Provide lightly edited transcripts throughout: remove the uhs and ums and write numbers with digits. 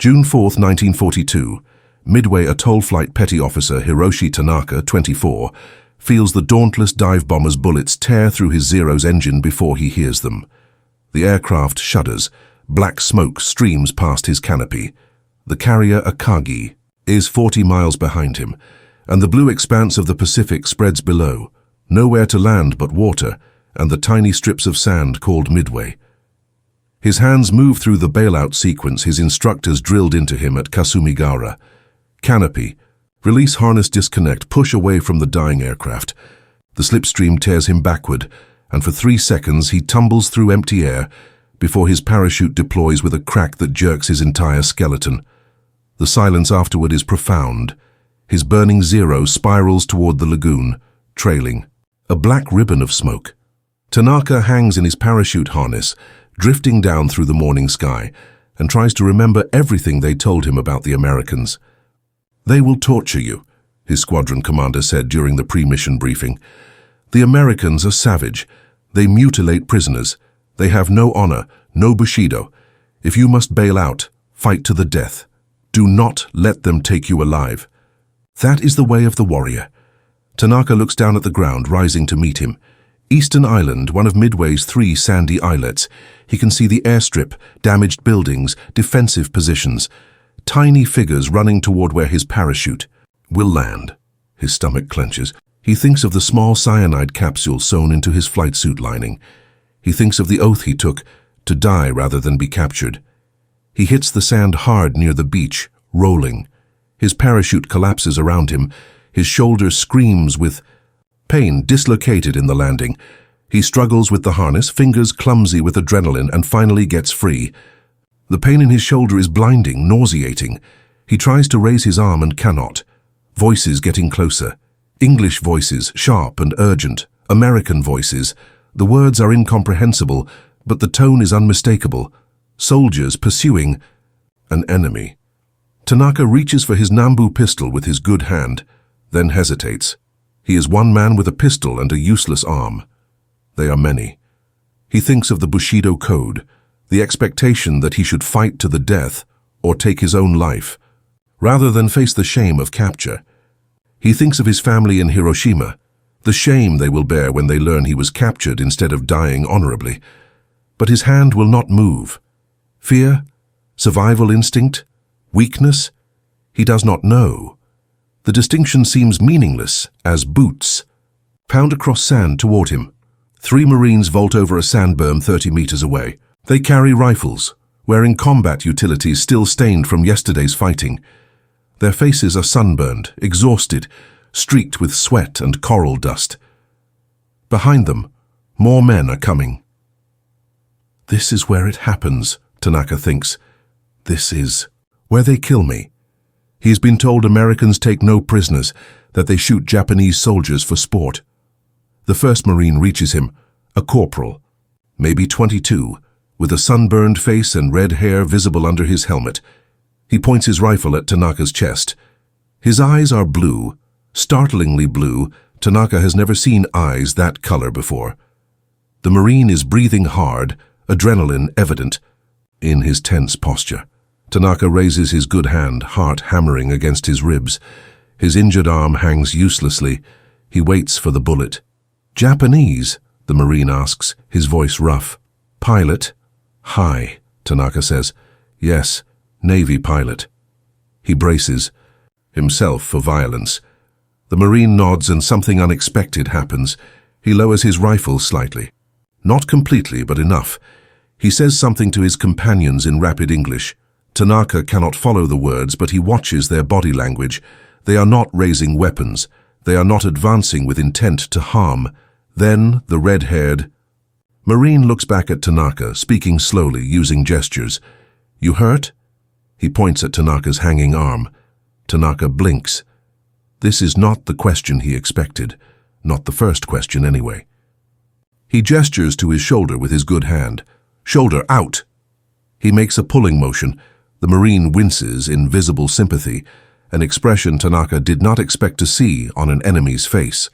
June 4, 1942, Midway atoll flight petty officer Hiroshi Tanaka, 24, feels the dauntless dive bomber's bullets tear through his Zero's engine before he hears them. The aircraft shudders. Black smoke streams past his canopy. The carrier Akagi is 40 miles behind him, and the blue expanse of the Pacific spreads below. Nowhere to land but water, and the tiny strips of sand called Midway. His hands move through the bailout sequence his instructors drilled into him at Kasumigara. Canopy, release harness disconnect, push away from the dying aircraft. The slipstream tears him backward, and for 3 seconds he tumbles through empty air before his parachute deploys with a crack that jerks his entire skeleton. The silence afterward is profound. His burning Zero spirals toward the lagoon, trailing a black ribbon of smoke. Tanaka hangs in his parachute harness, drifting down through the morning sky, and tries to remember everything they told him about the Americans. "They will torture you," his squadron commander said during the pre-mission briefing. "The Americans are savage. They mutilate prisoners. They have no honor, no bushido. If you must bail out, fight to the death. Do not let them take you alive." That is the way of the warrior. Tanaka looks down at the ground, rising to meet him. Eastern Island, one of Midway's 3 sandy islets. He can see the airstrip, damaged buildings, defensive positions. Tiny figures running toward where his parachute will land. His stomach clenches. He thinks of the small cyanide capsule sewn into his flight suit lining. He thinks of the oath he took, to die rather than be captured. He hits the sand hard near the beach, rolling. His parachute collapses around him. His shoulder screams with pain, dislocated in the landing. He struggles with the harness, fingers clumsy with adrenaline, and finally gets free. The pain in his shoulder is blinding, nauseating. He tries to raise his arm and cannot. Voices getting closer. English voices, sharp and urgent. American voices. The words are incomprehensible, but the tone is unmistakable. Soldiers pursuing an enemy. Tanaka reaches for his Nambu pistol with his good hand, then hesitates. He is one man with a pistol and a useless arm. They are many. He thinks of the Bushido Code, the expectation that he should fight to the death or take his own life, rather than face the shame of capture. He thinks of his family in Hiroshima, the shame they will bear when they learn he was captured instead of dying honorably. But his hand will not move. Fear? Survival instinct? Weakness? He does not know. The distinction seems meaningless as boots pound across sand toward him. 3 Marines vault over a sand berm 30 meters away. They carry rifles, wearing combat utilities still stained from yesterday's fighting. Their faces are sunburned, exhausted, streaked with sweat and coral dust. Behind them, more men are coming. This is where it happens, Tanaka thinks. This is where they kill me. He has been told Americans take no prisoners, that they shoot Japanese soldiers for sport. The first Marine reaches him, a corporal, maybe 22, with a sunburned face and red hair visible under his helmet. He points his rifle at Tanaka's chest. His eyes are blue, startlingly blue. Tanaka has never seen eyes that color before. The Marine is breathing hard, adrenaline evident in his tense posture. Tanaka raises his good hand, heart hammering against his ribs. His injured arm hangs uselessly. He waits for the bullet. "Japanese?" the Marine asks, his voice rough. "Pilot?" "Hi," Tanaka says. "Yes, Navy pilot." He braces himself for violence. The Marine nods and something unexpected happens. He lowers his rifle slightly. Not completely, but enough. He says something to his companions in rapid English. Tanaka cannot follow the words, but he watches their body language. They are not raising weapons. They are not advancing with intent to harm. Then the red-haired Marine looks back at Tanaka, speaking slowly, using gestures. "You hurt?" He points at Tanaka's hanging arm. Tanaka blinks. This is not the question he expected. Not the first question, anyway. He gestures to his shoulder with his good hand. "Shoulder out!" He makes a pulling motion. The Marine winces in visible sympathy, an expression Tanaka did not expect to see on an enemy's face.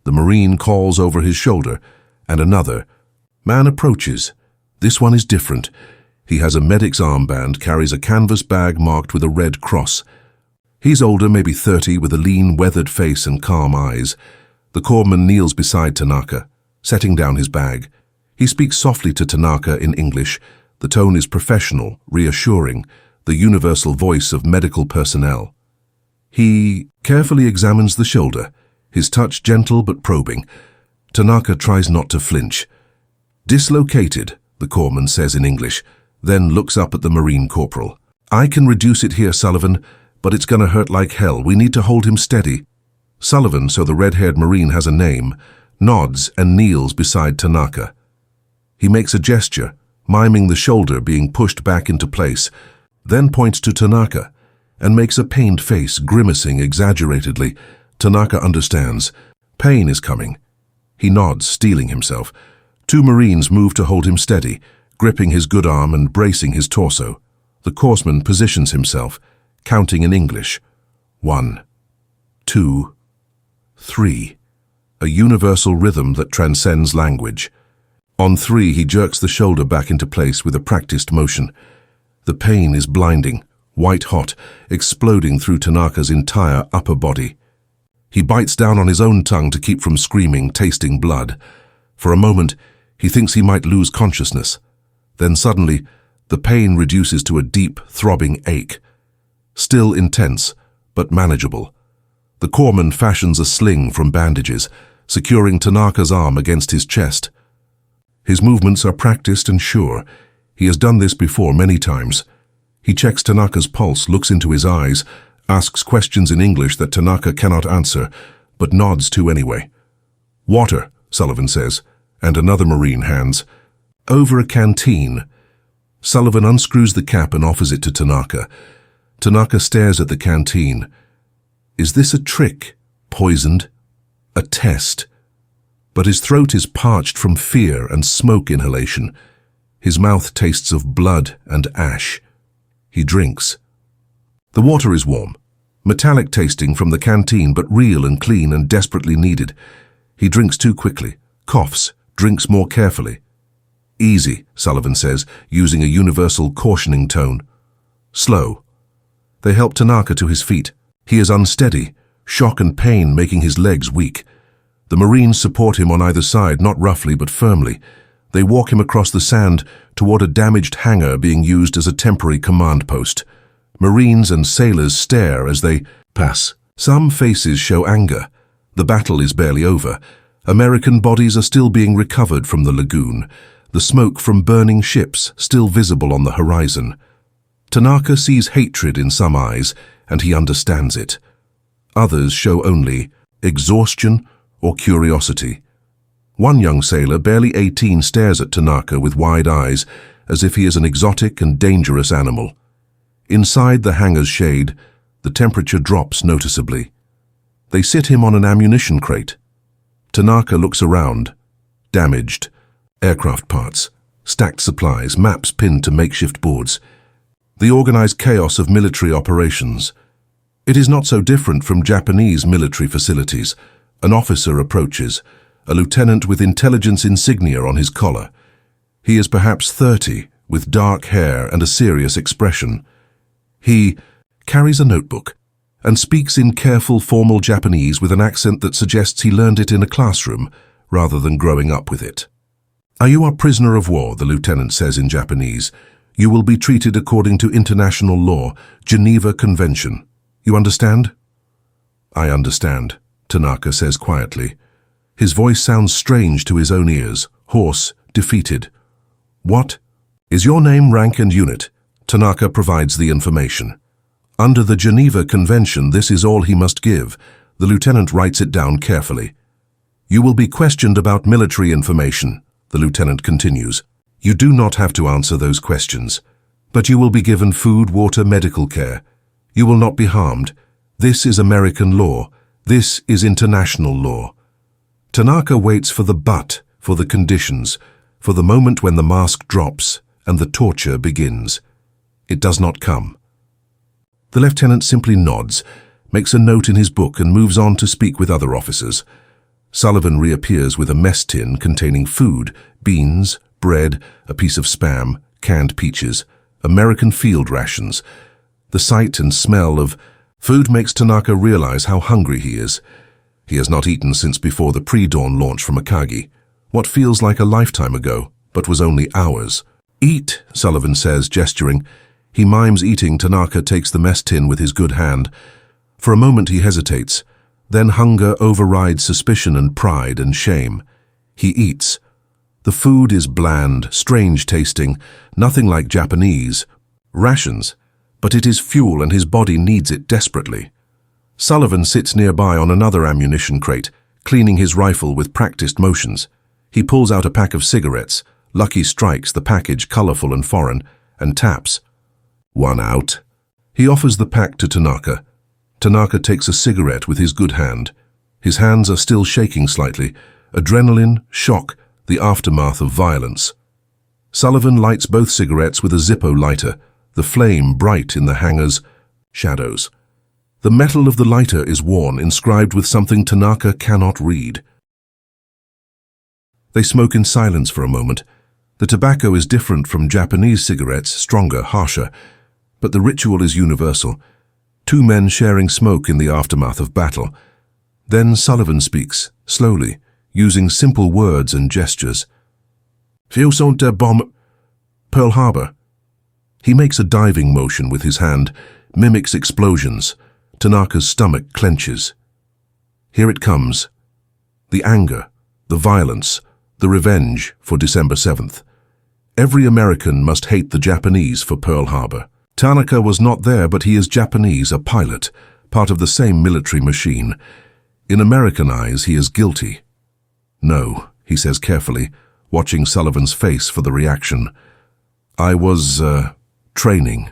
The Marine calls over his shoulder, and another. Man approaches. This one is different. He has a medic's armband, carries a canvas bag marked with a red cross. He's older, maybe 30, with a lean, weathered face and calm eyes. The corpsman kneels beside Tanaka, setting down his bag. He speaks softly to Tanaka in English. The tone is professional, reassuring, the universal voice of medical personnel. He carefully examines the shoulder, his touch gentle but probing. Tanaka tries not to flinch. "Dislocated," the corpsman says in English, then looks up at the Marine corporal. "I can reduce it here, Sullivan, but it's gonna hurt like hell. We need to hold him steady." Sullivan, so the red-haired Marine has a name, nods and kneels beside Tanaka. He makes a gesture, miming the shoulder being pushed back into place, then points to Tanaka and makes a pained face, grimacing exaggeratedly. Tanaka understands. Pain is coming. He nods, steeling himself. 2 Marines move to hold him steady, gripping his good arm and bracing his torso. The corpsman positions himself, counting in English. 1, 2, 3. A universal rhythm that transcends language. On 3, he jerks the shoulder back into place with a practiced motion. The pain is blinding, white-hot, exploding through Tanaka's entire upper body. He bites down on his own tongue to keep from screaming, tasting blood. For a moment, he thinks he might lose consciousness. Then suddenly, the pain reduces to a deep, throbbing ache. Still intense, but manageable. The corpsman fashions a sling from bandages, securing Tanaka's arm against his chest. His movements are practiced and sure. He has done this before many times. He checks Tanaka's pulse, looks into his eyes, asks questions in English that Tanaka cannot answer, but nods to anyway. "Water," Sullivan says, and another Marine hands. "Over a canteen." Sullivan unscrews the cap and offers it to Tanaka. Tanaka stares at the canteen. Is this a trick? Poisoned? A test? But his throat is parched from fear and smoke inhalation. His mouth tastes of blood and ash. He drinks. The water is warm, metallic tasting from the canteen, but real and clean and desperately needed. He drinks too quickly, coughs, drinks more carefully. "Easy," Sullivan says, using a universal cautioning tone. "Slow." They help Tanaka to his feet. He is unsteady, shock and pain making his legs weak. The Marines support him on either side, not roughly but firmly. They walk him across the sand toward a damaged hangar being used as a temporary command post. Marines and sailors stare as they pass. Some faces show anger. The battle is barely over. American bodies are still being recovered from the lagoon, the smoke from burning ships still visible on the horizon. Tanaka sees hatred in some eyes, and he understands it. Others show only exhaustion or curiosity. One young sailor, barely 18, stares at Tanaka with wide eyes, as if he is an exotic and dangerous animal. Inside the hangar's shade, the temperature drops noticeably. They sit him on an ammunition crate. Tanaka looks around. Damaged. Aircraft parts. Stacked supplies, maps pinned to makeshift boards. The organized chaos of military operations. It is not so different from Japanese military facilities. An officer approaches, a lieutenant with intelligence insignia on his collar. He is perhaps 30, with dark hair and a serious expression. He carries a notebook and speaks in careful, formal Japanese with an accent that suggests he learned it in a classroom rather than growing up with it. "Are you a prisoner of war?" the lieutenant says in Japanese. "You will be treated according to international law, Geneva Convention. You understand?" "I understand," Tanaka says quietly. His voice sounds strange to his own ears, hoarse, defeated. "What is your name, rank and unit?" Tanaka provides the information. Under the Geneva Convention, this is all he must give. The lieutenant writes it down carefully. "You will be questioned about military information," the lieutenant continues. "You do not have to answer those questions, but you will be given food, water, medical care. You will not be harmed. This is American law. This is international law." Tanaka waits for the but, for the conditions, for the moment when the mask drops and the torture begins. It does not come. The lieutenant simply nods, makes a note in his book and moves on to speak with other officers. Sullivan reappears with a mess tin containing food, beans, bread, a piece of spam, canned peaches, American field rations. The sight and smell of food makes Tanaka realize how hungry he is. He has not eaten since before the pre-dawn launch from Akagi, what feels like a lifetime ago, but was only hours. "Eat," Sullivan says, gesturing. He mimes eating. Tanaka takes the mess tin with his good hand. For a moment he hesitates. Then hunger overrides suspicion and pride and shame. He eats. The food is bland, strange tasting, nothing like Japanese rations, but it is fuel and his body needs it desperately. Sullivan sits nearby on another ammunition crate, cleaning his rifle with practiced motions. He pulls out a pack of cigarettes, Lucky Strikes, the package colorful and foreign, and taps. "One out." He offers the pack to Tanaka. Tanaka takes a cigarette with his good hand. His hands are still shaking slightly. Adrenaline, shock, the aftermath of violence. Sullivan lights both cigarettes with a Zippo lighter, the flame bright in the hangar's shadows. The metal of the lighter is worn, inscribed with something Tanaka cannot read. They smoke in silence for a moment. The tobacco is different from Japanese cigarettes, stronger, harsher, but the ritual is universal. Two men sharing smoke in the aftermath of battle. Then Sullivan speaks, slowly, using simple words and gestures. "Feels on der bomb, Pearl Harbor." He makes a diving motion with his hand, mimics explosions. Tanaka's stomach clenches. Here it comes. The anger, the violence, the revenge for December 7th. Every American must hate the Japanese for Pearl Harbor. Tanaka was not there, but he is Japanese, a pilot, part of the same military machine. In American eyes, he is guilty. "No," he says carefully, watching Sullivan's face for the reaction. "I was, training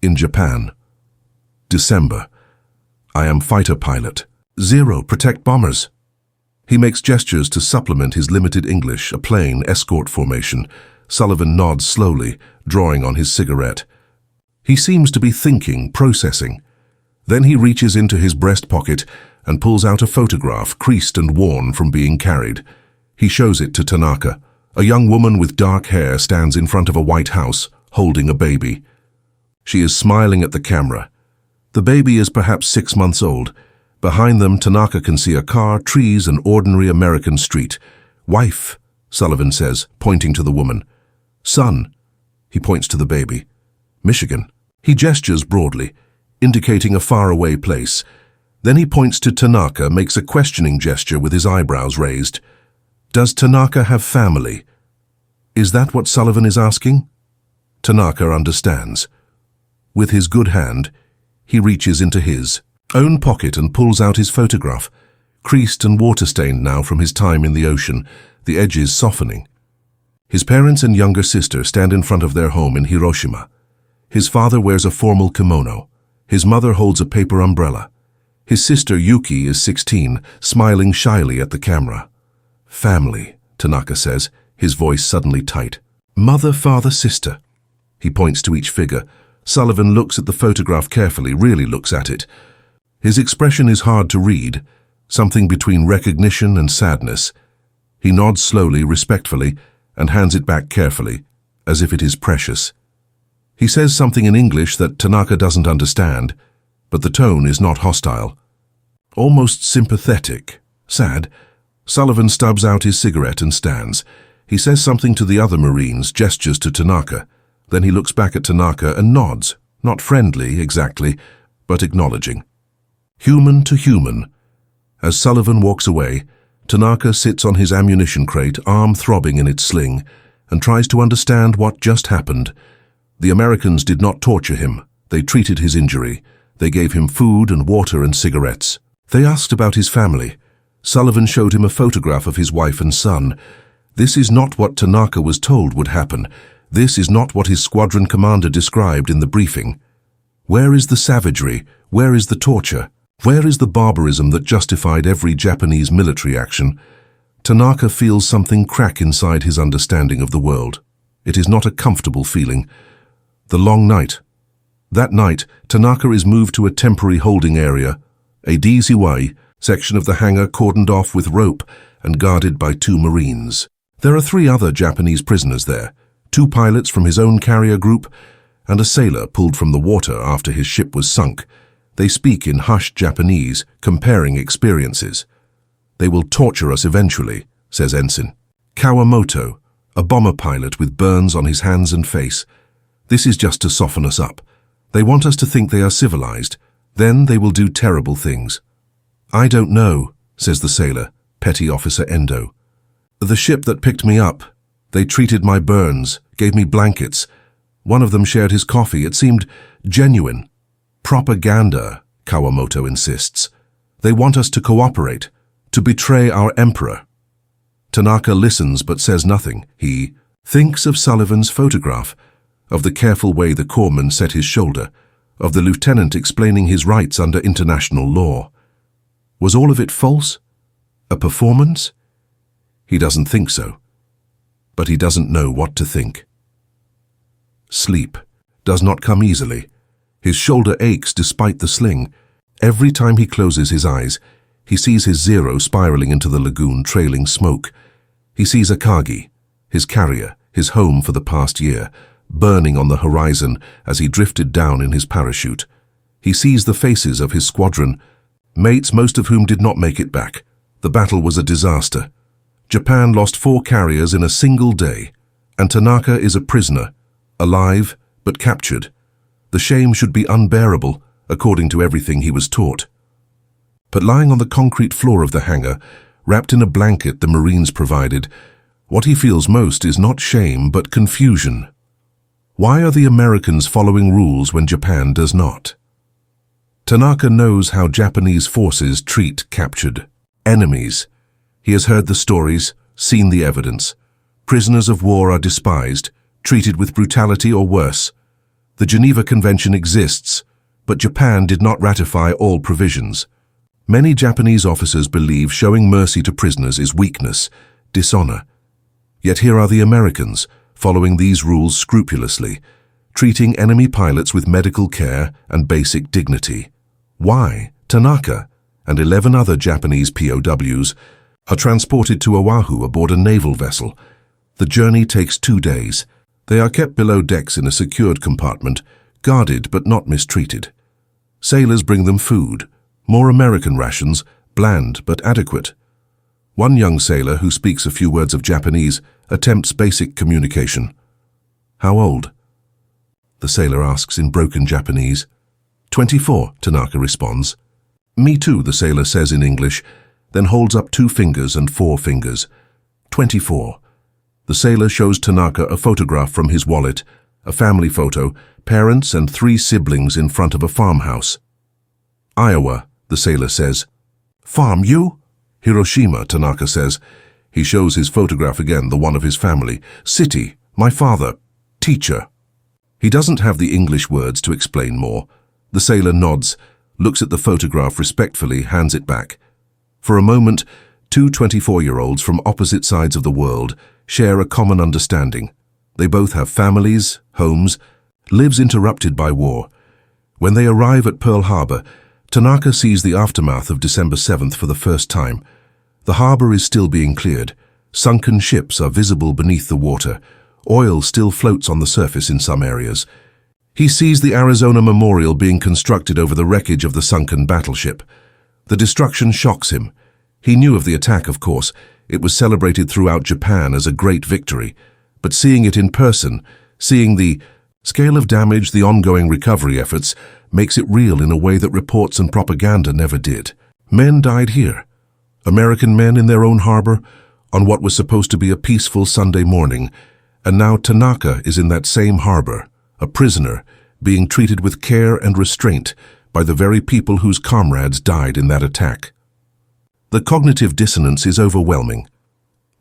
in Japan. December. I am fighter pilot. 0, protect bombers." He makes gestures to supplement his limited English, a plane, escort formation. Sullivan nods slowly, drawing on his cigarette. He seems to be thinking, processing. Then he reaches into his breast pocket and pulls out a photograph, creased and worn from being carried. He shows it to Tanaka. A young woman with dark hair stands in front of a white house, holding a baby. She is smiling at the camera. The baby is perhaps 6 months old. Behind them, Tanaka can see a car, trees, an ordinary American street. "Wife," Sullivan says, pointing to the woman. "Son," he points to the baby. "Michigan." He gestures broadly, indicating a faraway place. Then he points to Tanaka, makes a questioning gesture with his eyebrows raised. Does Tanaka have family? Is that what Sullivan is asking? Tanaka understands. With his good hand, he reaches into his own pocket and pulls out his photograph, creased and water-stained now from his time in the ocean, the edges softening. His parents and younger sister stand in front of their home in Hiroshima. His father wears a formal kimono. His mother holds a paper umbrella. His sister Yuki is 16, smiling shyly at the camera. "Family," Tanaka says, his voice suddenly tight. "Mother, father, sister." He points to each figure. Sullivan looks at the photograph carefully, really looks at it. His expression is hard to read, something between recognition and sadness. He nods slowly, respectfully, and hands it back carefully, as if it is precious. He says something in English that Tanaka doesn't understand, but the tone is not hostile. Almost sympathetic, sad. Sullivan stubs out his cigarette and stands. He says something to the other Marines, gestures to Tanaka. Then he looks back at Tanaka and nods, not friendly exactly, but acknowledging. Human to human. As Sullivan walks away, Tanaka sits on his ammunition crate, arm throbbing in its sling, and tries to understand what just happened. The Americans did not torture him. They treated his injury. They gave him food and water and cigarettes. They asked about his family. Sullivan showed him a photograph of his wife and son. This is not what Tanaka was told would happen. This is not what his squadron commander described in the briefing. Where is the savagery? Where is the torture? Where is the barbarism that justified every Japanese military action? Tanaka feels something crack inside his understanding of the world. It is not a comfortable feeling. The long night. That night, Tanaka is moved to a temporary holding area, a WWII section of the hangar cordoned off with rope and guarded by 2 Marines. There are 3 other Japanese prisoners there, 2 pilots from his own carrier group, and a sailor pulled from the water after his ship was sunk. They speak in hushed Japanese, comparing experiences. "They will torture us eventually," says Ensign Kawamoto, a bomber pilot with burns on his hands and face. "This is just to soften us up. They want us to think they are civilized. Then they will do terrible things." "I don't know," says the sailor, Petty Officer Endo. "The ship that picked me up, they treated my burns, gave me blankets. One of them shared his coffee. It seemed genuine." "Propaganda," Kawamoto insists. "They want us to cooperate, to betray our emperor." Tanaka listens but says nothing. He thinks of Sullivan's photograph, of the careful way the corpsman set his shoulder, of the lieutenant explaining his rights under international law. Was all of it false? A performance? He doesn't think so. But he doesn't know what to think. Sleep does not come easily. His shoulder aches despite the sling. Every time he closes his eyes, he sees his Zero spiraling into the lagoon, trailing smoke. He sees Akagi, his carrier, his home for the past year, burning on the horizon as he drifted down in his parachute. He sees the faces of his squadron, mates most of whom did not make it back. The battle was a disaster. Japan lost 4 carriers in a single day, and Tanaka is a prisoner, alive but captured. The shame should be unbearable, according to everything he was taught. But lying on the concrete floor of the hangar, wrapped in a blanket the Marines provided, what he feels most is not shame but confusion. Why are the Americans following rules when Japan does not? Tanaka knows how Japanese forces treat captured enemies. He has heard the stories, seen the evidence. Prisoners of war are despised, treated with brutality or worse. The Geneva Convention exists, but Japan did not ratify all provisions. Many Japanese officers believe showing mercy to prisoners is weakness, dishonor. Yet here are the Americans, following these rules scrupulously, treating enemy pilots with medical care and basic dignity. Why? Tanaka and 11 other Japanese POWs are transported to Oahu aboard a naval vessel. The journey takes 2 days. They are kept below decks in a secured compartment, guarded but not mistreated. Sailors bring them food, more American rations, bland but adequate. One young sailor who speaks a few words of Japanese attempts basic communication. "How old?" the sailor asks in broken Japanese. 24, Tanaka responds. "Me too," the sailor says in English, then holds up 2 fingers and 4 fingers. 24. The sailor shows Tanaka a photograph from his wallet, a family photo, parents and 3 siblings in front of a farmhouse. "Iowa," the sailor says. "Farm, you?" "Hiroshima," Tanaka says. He shows his photograph again, the one of his family. "City, my father, teacher." He doesn't have the English words to explain more. The sailor nods, looks at the photograph respectfully, hands it back. For a moment, 2 24-year-olds from opposite sides of the world share a common understanding. They both have families, homes, lives interrupted by war. When they arrive at Pearl Harbor, Tanaka sees the aftermath of December 7th for the first time. The harbor is still being cleared. Sunken ships are visible beneath the water. Oil still floats on the surface in some areas. He sees the Arizona Memorial being constructed over the wreckage of the sunken battleship. The destruction shocks him. He knew of the attack, of course. It was celebrated throughout Japan as a great victory. But seeing it in person, seeing the scale of damage, the ongoing recovery efforts, makes it real in a way that reports and propaganda never did. Men died here. American men in their own harbor, on what was supposed to be a peaceful Sunday morning. And now Tanaka is in that same harbor, a prisoner, being treated with care and restraint by the very people whose comrades died in that attack. The cognitive dissonance is overwhelming.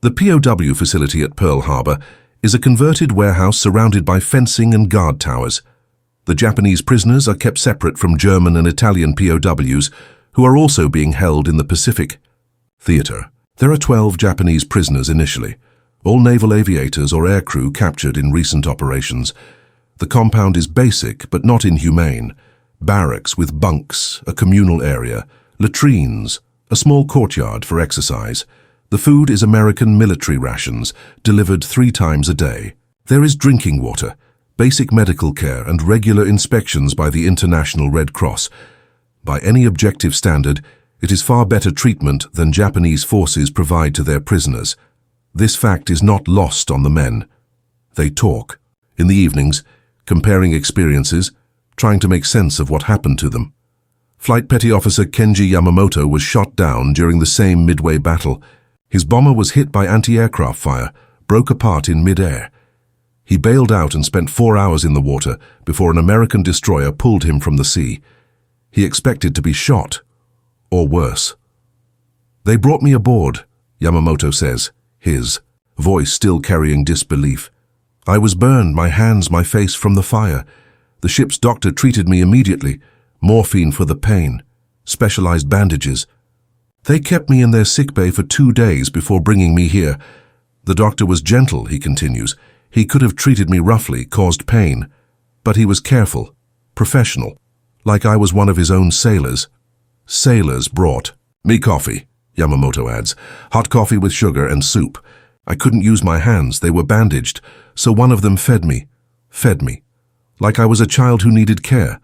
The POW facility at Pearl Harbor is a converted warehouse surrounded by fencing and guard towers. The Japanese prisoners are kept separate from German and Italian POWs, who are also being held in the Pacific Theater. There are 12 Japanese prisoners initially, all naval aviators or aircrew captured in recent operations. The compound is basic but not inhumane. Barracks with bunks, a communal area, latrines, a small courtyard for exercise. The food is American military rations, delivered 3 times a day. There is drinking water, basic medical care, and regular inspections by the International Red Cross. By any objective standard, it is far better treatment than Japanese forces provide to their prisoners. This fact is not lost on the men. They talk, in the evenings, comparing experiences, trying to make sense of what happened to them. Flight Petty Officer Kenji Yamamoto was shot down during the same Midway battle. His bomber was hit by anti-aircraft fire, broke apart in mid-air. He bailed out and spent 4 hours in the water before an American destroyer pulled him from the sea. He expected to be shot, or worse. "They brought me aboard," Yamamoto says, his voice still carrying disbelief. "I was burned, my hands, my face, from the fire. The ship's doctor treated me immediately. Morphine for the pain, specialized bandages. They kept me in their sickbay for 2 days before bringing me here. The doctor was gentle," he continues. "He could have treated me roughly, caused pain. But he was careful, professional, like I was one of his own sailors." Sailors brought me coffee, Yamamoto adds. "Hot coffee with sugar and soup. I couldn't use my hands, they were bandaged, so one of them fed me. Like I was a child who needed care.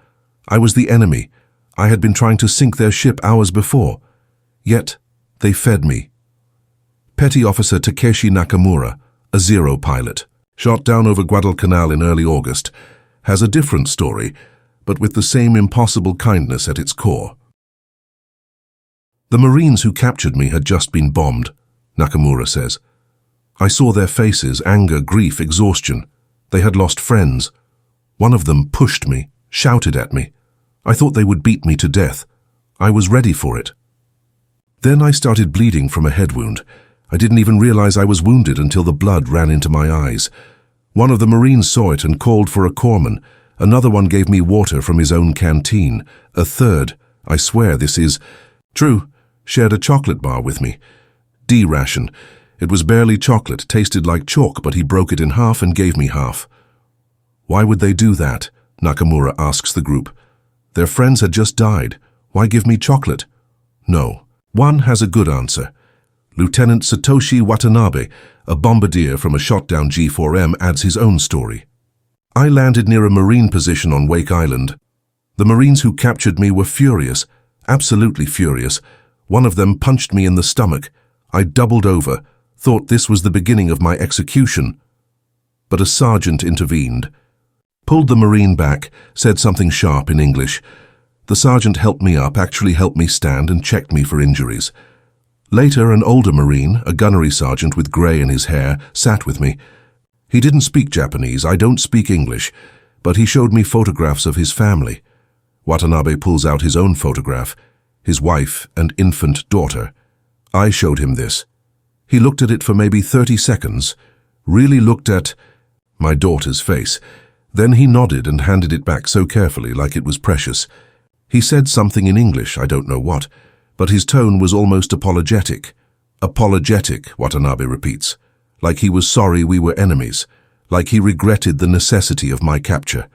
I was the enemy. I had been trying to sink their ship hours before. Yet, they fed me." Petty Officer Takeshi Nakamura, a Zero pilot, shot down over Guadalcanal in early August, has a different story, but with the same impossible kindness at its core. "The Marines who captured me had just been bombed," Nakamura says. "I saw their faces, anger, grief, exhaustion. They had lost friends. One of them pushed me, shouted at me. I thought they would beat me to death. I was ready for it. Then I started bleeding from a head wound. I didn't even realize I was wounded until the blood ran into my eyes. One of the Marines saw it and called for a corpsman. Another one gave me water from his own canteen. A third, I swear this is true, shared a chocolate bar with me. D ration. It was barely chocolate, tasted like chalk, but he broke it in half and gave me half." "Why would they do that?" Nakamura asks the group. "Their friends had just died. Why give me chocolate?" No. One has a good answer. Lieutenant Satoshi Watanabe, a bombardier from a shot-down G4M, adds his own story. "I landed near a Marine position on Wake Island. The Marines who captured me were furious, absolutely furious. One of them punched me in the stomach. I doubled over, thought this was the beginning of my execution. But a sergeant intervened, pulled the Marine back, said something sharp in English. The sergeant helped me up, actually helped me stand and checked me for injuries. Later, an older Marine, a gunnery sergeant with grey in his hair, sat with me. He didn't speak Japanese, I don't speak English, but he showed me photographs of his family. Watanabe pulls out his own photograph, his wife and infant daughter. I showed him this. He looked at it for maybe 30 seconds, really looked at my daughter's face. Then he nodded and handed it back so carefully, like it was precious. He said something in English, I don't know what, but his tone was almost apologetic. Apologetic, Watanabe repeats, like he was sorry we were enemies, like he regretted the necessity of my capture.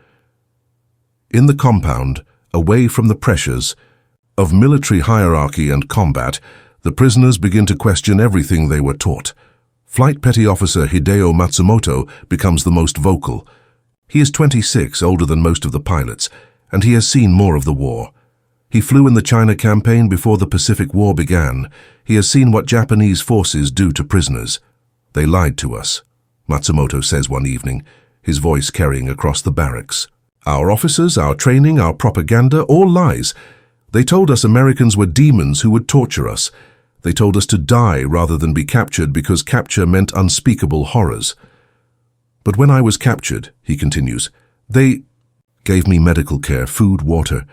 In the compound, away from the pressures of military hierarchy and combat, the prisoners begin to question everything they were taught. Flight Petty Officer Hideo Matsumoto becomes the most vocal. He is 26, older than most of the pilots, and he has seen more of the war. He flew in the China campaign before the Pacific War began. He has seen what Japanese forces do to prisoners. "They lied to us," Matsumoto says one evening, his voice carrying across the barracks. "Our officers, our training, our propaganda, all lies. They told us Americans were demons who would torture us. They told us to die rather than be captured because capture meant unspeakable horrors. But when I was captured," he continues, "they gave me medical care, food, water.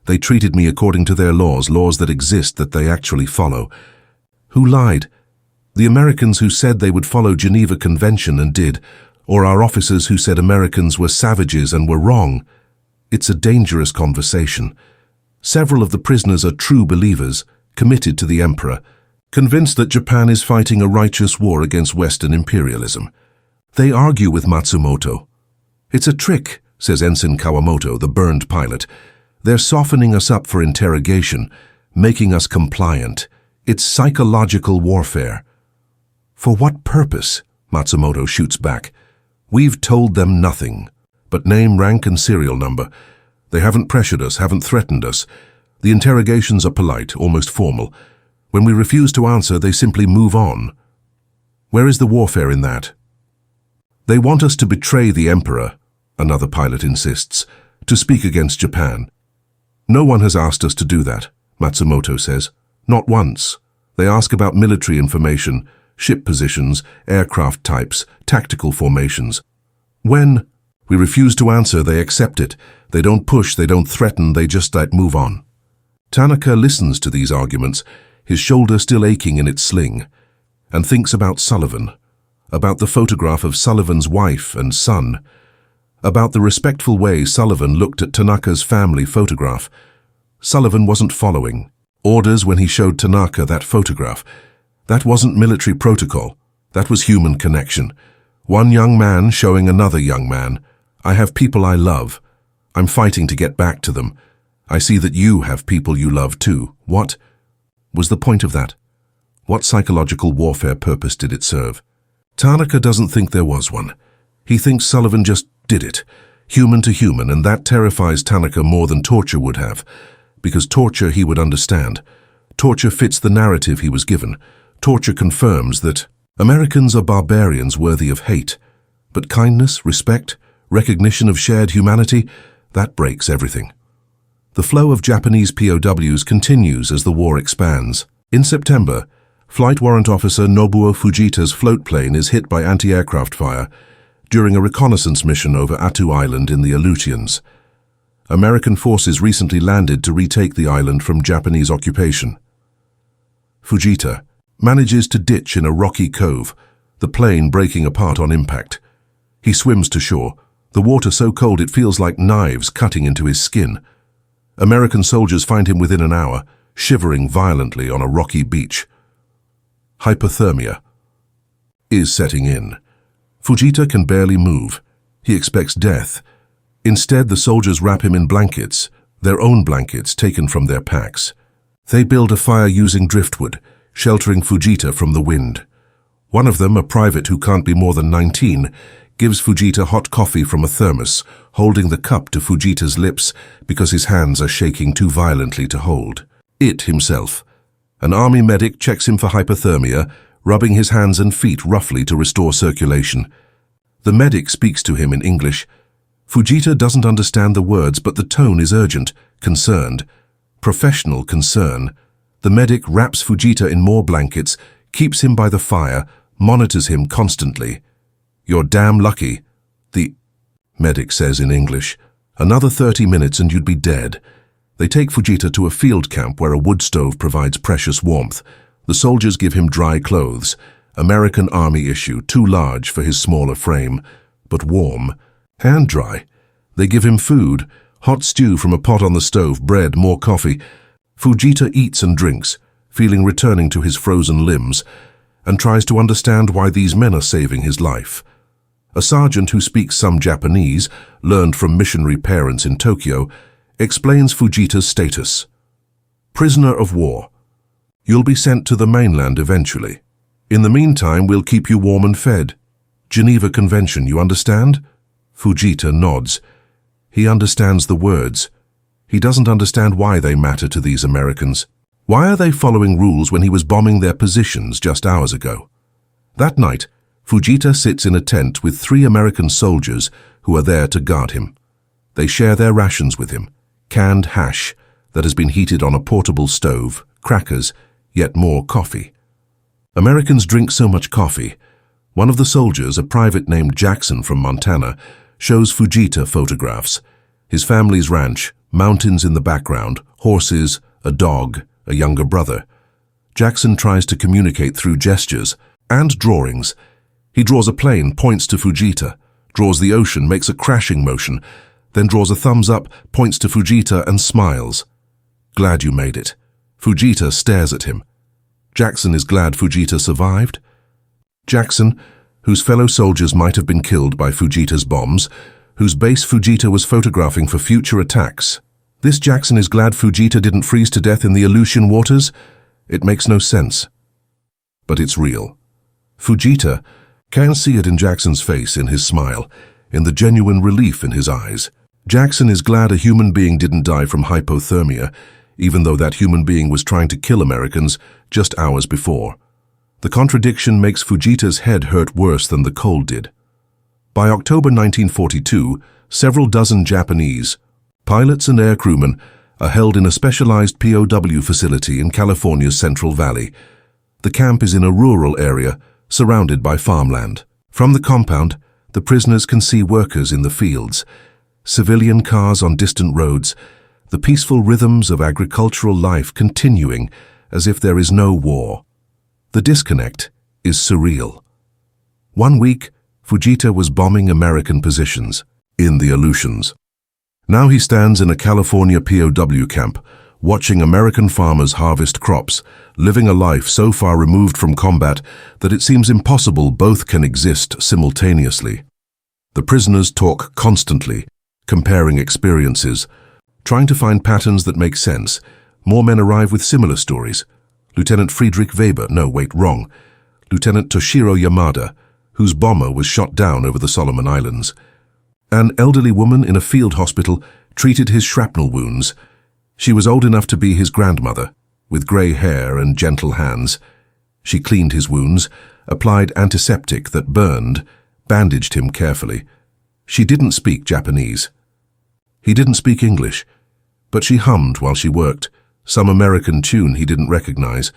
They treated me according to their laws, laws that exist, that they actually follow. Who lied? The Americans who said they would follow Geneva Convention and did, or our officers who said Americans were savages and were wrong. It's a dangerous conversation. Several of the prisoners are true believers, committed to the Emperor, convinced that Japan is fighting a righteous war against Western imperialism. They argue with Matsumoto. It's a trick, says Ensign Kawamoto, the burned pilot. They're softening us up for interrogation, making us compliant. It's psychological warfare. For what purpose? Matsumoto shoots back. We've told them nothing, but name, rank, and serial number. They haven't pressured us, haven't threatened us. The interrogations are polite, almost formal. When we refuse to answer, they simply move on. Where is the warfare in that? They want us to betray the Emperor, another pilot insists, to speak against Japan. No one has asked us to do that, Matsumoto says. Not once. They ask about military information, ship positions, aircraft types, tactical formations. When we refuse to answer, they accept it. They don't push, they don't threaten, they just move on. Tanaka listens to these arguments, his shoulder still aching in its sling, and thinks about Sullivan, about the photograph of Sullivan's wife and son, about the respectful way Sullivan looked at Tanaka's family photograph. Sullivan wasn't following orders when he showed Tanaka that photograph. That wasn't military protocol. That was human connection. One young man showing another young man. I have people I love. I'm fighting to get back to them. I see that you have people you love too. What was the point of that? What psychological warfare purpose did it serve? Tanaka doesn't think there was one. He thinks Sullivan just did it, human to human, and that terrifies Tanaka more than torture would have, because torture he would understand. Torture fits the narrative he was given. Torture confirms that Americans are barbarians worthy of hate, but kindness, respect, recognition of shared humanity, that breaks everything. The flow of Japanese POWs continues as the war expands. In September, Flight Warrant Officer Nobuo Fujita's float plane is hit by anti-aircraft fire during a reconnaissance mission over Attu Island in the Aleutians. American forces recently landed to retake the island from Japanese occupation. Fujita manages to ditch in a rocky cove, the plane breaking apart on impact. He swims to shore, the water so cold it feels like knives cutting into his skin. American soldiers find him within an hour, shivering violently on a rocky beach. Hypothermia is setting in. Fujita can barely move. He expects death. Instead, the soldiers wrap him in blankets, their own blankets taken from their packs. They build a fire using driftwood, sheltering Fujita from the wind. One of them, a private who can't be more than 19, gives Fujita hot coffee from a thermos, holding the cup to Fujita's lips because his hands are shaking too violently to hold. It himself. An army medic checks him for hypothermia, rubbing his hands and feet roughly to restore circulation. The medic speaks to him in English. Fujita doesn't understand the words, but the tone is urgent, concerned, professional concern. The medic wraps Fujita in more blankets, keeps him by the fire, monitors him constantly. "You're damn lucky," the medic says in English. "Another 30 minutes and you'd be dead." They take Fujita to a field camp where a wood stove provides precious warmth. The soldiers give him dry clothes, American Army issue, too large for his smaller frame, but warm and dry. They give him food, hot stew from a pot on the stove, bread, more coffee. Fujita eats and drinks, feeling returning to his frozen limbs, and tries to understand why these men are saving his life. A sergeant who speaks some Japanese, learned from missionary parents in Tokyo, explains Fujita's status. Prisoner of war. You'll be sent to the mainland eventually. In the meantime, we'll keep you warm and fed. Geneva Convention, you understand? Fujita nods. He understands the words. He doesn't understand why they matter to these Americans. Why are they following rules when he was bombing their positions just hours ago? That night, Fujita sits in a tent with 3 American soldiers who are there to guard him. They share their rations with him, canned hash that has been heated on a portable stove, crackers, yet more coffee. Americans drink so much coffee. One of the soldiers, a private named Jackson from Montana, shows Fujita photographs. His family's ranch, mountains in the background, horses, a dog, a younger brother. Jackson tries to communicate through gestures and drawings. He draws a plane, points to Fujita, draws the ocean, makes a crashing motion, then draws a thumbs up, points to Fujita and smiles. Glad you made it. Fujita stares at him. Jackson is glad Fujita survived. Jackson, whose fellow soldiers might have been killed by Fujita's bombs, whose base Fujita was photographing for future attacks. This Jackson is glad Fujita didn't freeze to death in the Aleutian waters? It makes no sense. But it's real. Fujita, Can see it in Jackson's face, in his smile, in the genuine relief in his eyes. Jackson is glad a human being didn't die from hypothermia, even though that human being was trying to kill Americans just hours before. The contradiction makes Fujita's head hurt worse than the cold did. By October 1942, several dozen Japanese, pilots and air crewmen, are held in a specialized POW facility in California's Central Valley. The camp is in a rural area, surrounded by farmland. From the compound, the prisoners can see workers in the fields, civilian cars on distant roads, the peaceful rhythms of agricultural life continuing as if there is no war. The disconnect is surreal. One week, Fujita was bombing American positions in the Aleutians. Now he stands in a California POW camp, watching American farmers harvest crops, living a life so far removed from combat that it seems impossible both can exist simultaneously. The prisoners talk constantly, comparing experiences, trying to find patterns that make sense. More men arrive with similar stories. Lieutenant Friedrich Weber, Lieutenant Toshiro Yamada, whose bomber was shot down over the Solomon Islands. An elderly woman in a field hospital treated his shrapnel wounds. She was old enough to be his grandmother, with grey hair and gentle hands. She cleaned his wounds, applied antiseptic that burned, bandaged him carefully. She didn't speak Japanese. He didn't speak English, but she hummed while she worked, some American tune he didn't recognize,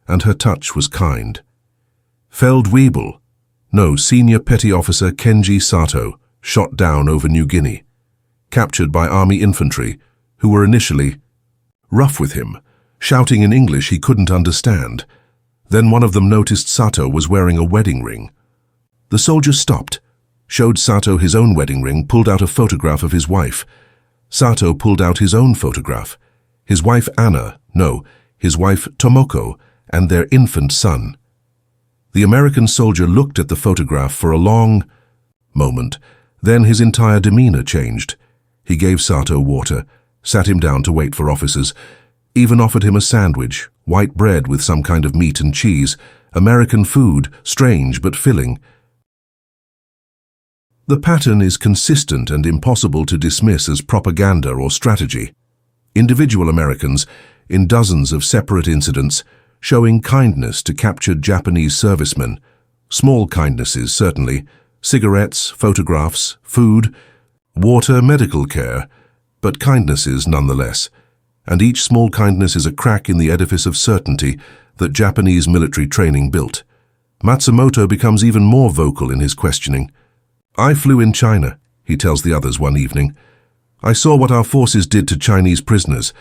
and her touch was kind. Feldwebel, Senior Petty Officer Kenji Sato, shot down over New Guinea, captured by Army infantry, who were initially rough with him, shouting in English he couldn't understand. Then one of them noticed Sato was wearing a wedding ring. The soldiers stopped, showed Sato his own wedding ring, pulled out a photograph of his wife. Sato pulled out his own photograph. His wife his wife Tomoko, and their infant son. The American soldier looked at the photograph for a long moment, then his entire demeanor changed. He gave Sato water, sat him down to wait for officers, even offered him a sandwich, white bread with some kind of meat and cheese, American food, strange but filling. The pattern is consistent and impossible to dismiss as propaganda or strategy. Individual Americans, in dozens of separate incidents, showing kindness to captured Japanese servicemen. Small kindnesses, certainly. Cigarettes, photographs, food, water, medical care, but kindnesses nonetheless. And each small kindness is a crack in the edifice of certainty that Japanese military training built. Matsumoto becomes even more vocal in his questioning. "I flew in China," he tells the others one evening. "I saw what our forces did to Chinese prisoners.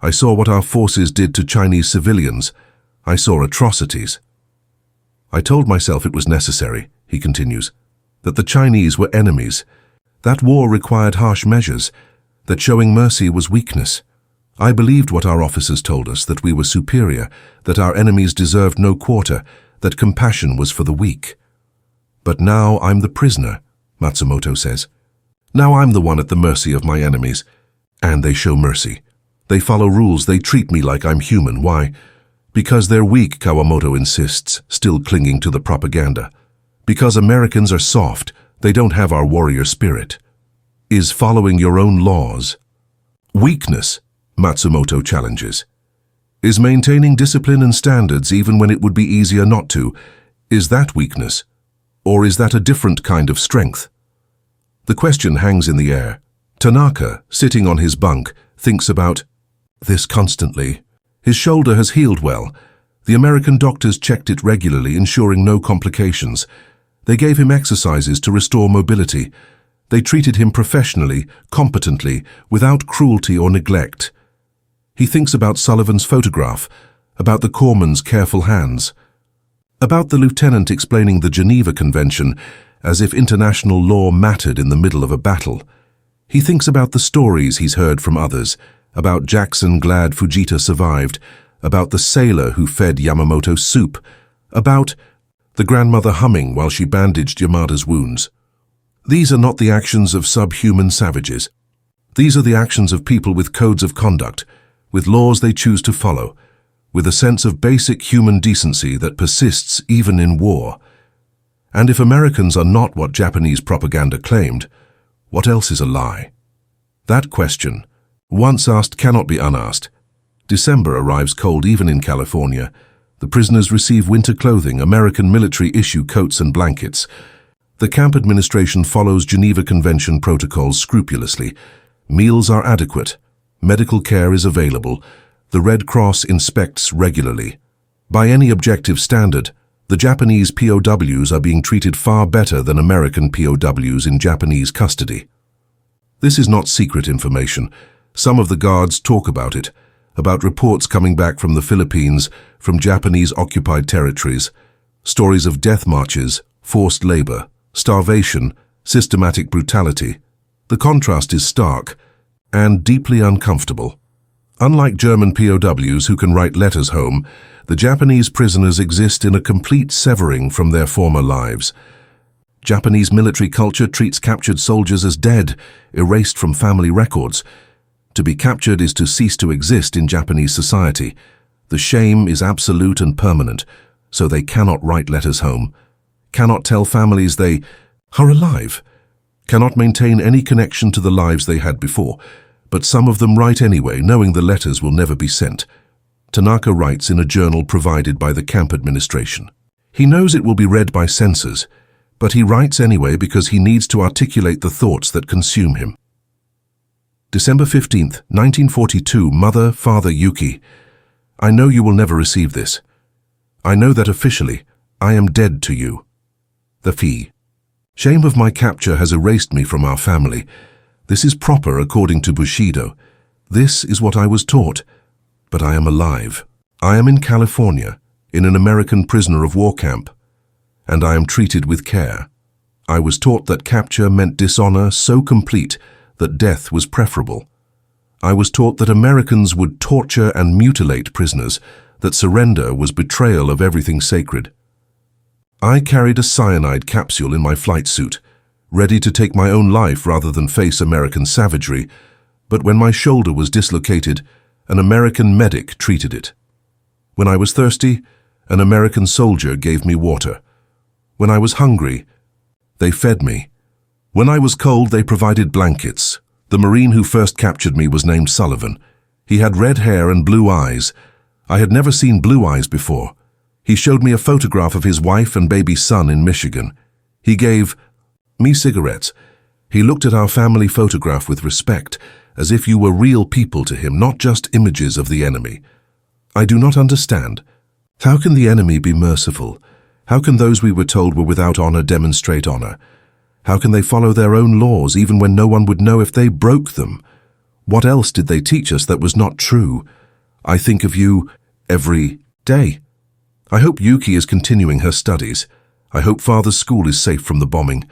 I saw what our forces did to Chinese civilians. I saw atrocities. I told myself it was necessary," he continues, "that the Chinese were enemies. That war required harsh measures, that showing mercy was weakness. I believed what our officers told us, that we were superior, that our enemies deserved no quarter, that compassion was for the weak. But now I'm the prisoner," Matsumoto says. "Now I'm the one at the mercy of my enemies. And they show mercy. They follow rules, they treat me like I'm human. Why? Because they're weak," Kawamoto insists, still clinging to the propaganda. "Because Americans are soft, they don't have our warrior spirit. Is following your own laws weakness?" Matsumoto challenges. "Is maintaining discipline and standards even when it would be easier not to? Is that weakness? Or is that a different kind of strength?" The question hangs in the air. Tanaka, sitting on his bunk, thinks about this constantly. His shoulder has healed well. The American doctors checked it regularly, ensuring no complications. They gave him exercises to restore mobility. They treated him professionally, competently, without cruelty or neglect. He thinks about Sullivan's photograph, about the corpsman's careful hands, about the lieutenant explaining the Geneva Convention as if international law mattered in the middle of a battle. He thinks about the stories he's heard from others, about Jackson glad Fujita survived, about the sailor who fed Yamamoto soup, about the grandmother humming while she bandaged Yamada's wounds. These are not the actions of subhuman savages. These are the actions of people with codes of conduct, with laws they choose to follow, with a sense of basic human decency that persists even in war. And if Americans are not what Japanese propaganda claimed, what else is a lie? That question, once asked, cannot be unasked. December arrives cold even in California. The prisoners receive winter clothing. American military issue coats and blankets. The camp administration follows Geneva Convention protocols scrupulously. Meals are adequate. Medical care is available. The Red Cross inspects regularly. By any objective standard, the Japanese POWs are being treated far better than American POWs in Japanese custody. This is not secret information. Some of the guards talk about it, about reports coming back from the Philippines, from Japanese-occupied territories, stories of death marches, forced labor, starvation, systematic brutality. The contrast is stark and deeply uncomfortable. Unlike German POWs who can write letters home, the Japanese prisoners exist in a complete severing from their former lives. Japanese military culture treats captured soldiers as dead, erased from family records. To be captured is to cease to exist in Japanese society. The shame is absolute and permanent, so they cannot write letters home, cannot tell families they are alive, cannot maintain any connection to the lives they had before, but some of them write anyway, knowing the letters will never be sent. Tanaka writes in a journal provided by the camp administration. He knows it will be read by censors, but he writes anyway because he needs to articulate the thoughts that consume him. December 15th, 1942, Mother, Father Yuki. I know you will never receive this. I know that officially, I am dead to you. The fee. Shame of my capture has erased me from our family. This is proper according to Bushido. This is what I was taught. But I am alive. I am in California, in an American prisoner of war camp, and I am treated with care. I was taught that capture meant dishonor so complete that death was preferable. I was taught that Americans would torture and mutilate prisoners, that surrender was betrayal of everything sacred. I carried a cyanide capsule in my flight suit, ready to take my own life rather than face American savagery, but when my shoulder was dislocated, an American medic treated it. When I was thirsty, an American soldier gave me water. When I was hungry, they fed me. When I was cold, they provided blankets. The Marine who first captured me was named Sullivan. He had red hair and blue eyes. I had never seen blue eyes before. He showed me a photograph of his wife and baby son in Michigan. He gave me cigarettes. He looked at our family photograph with respect, as if you were real people to him, not just images of the enemy. I do not understand. How can the enemy be merciful? How can those we were told were without honor demonstrate honor? How can they follow their own laws even when no one would know if they broke them? What else did they teach us that was not true? I think of you every day. I hope Yuki is continuing her studies. I hope Father's school is safe from the bombing.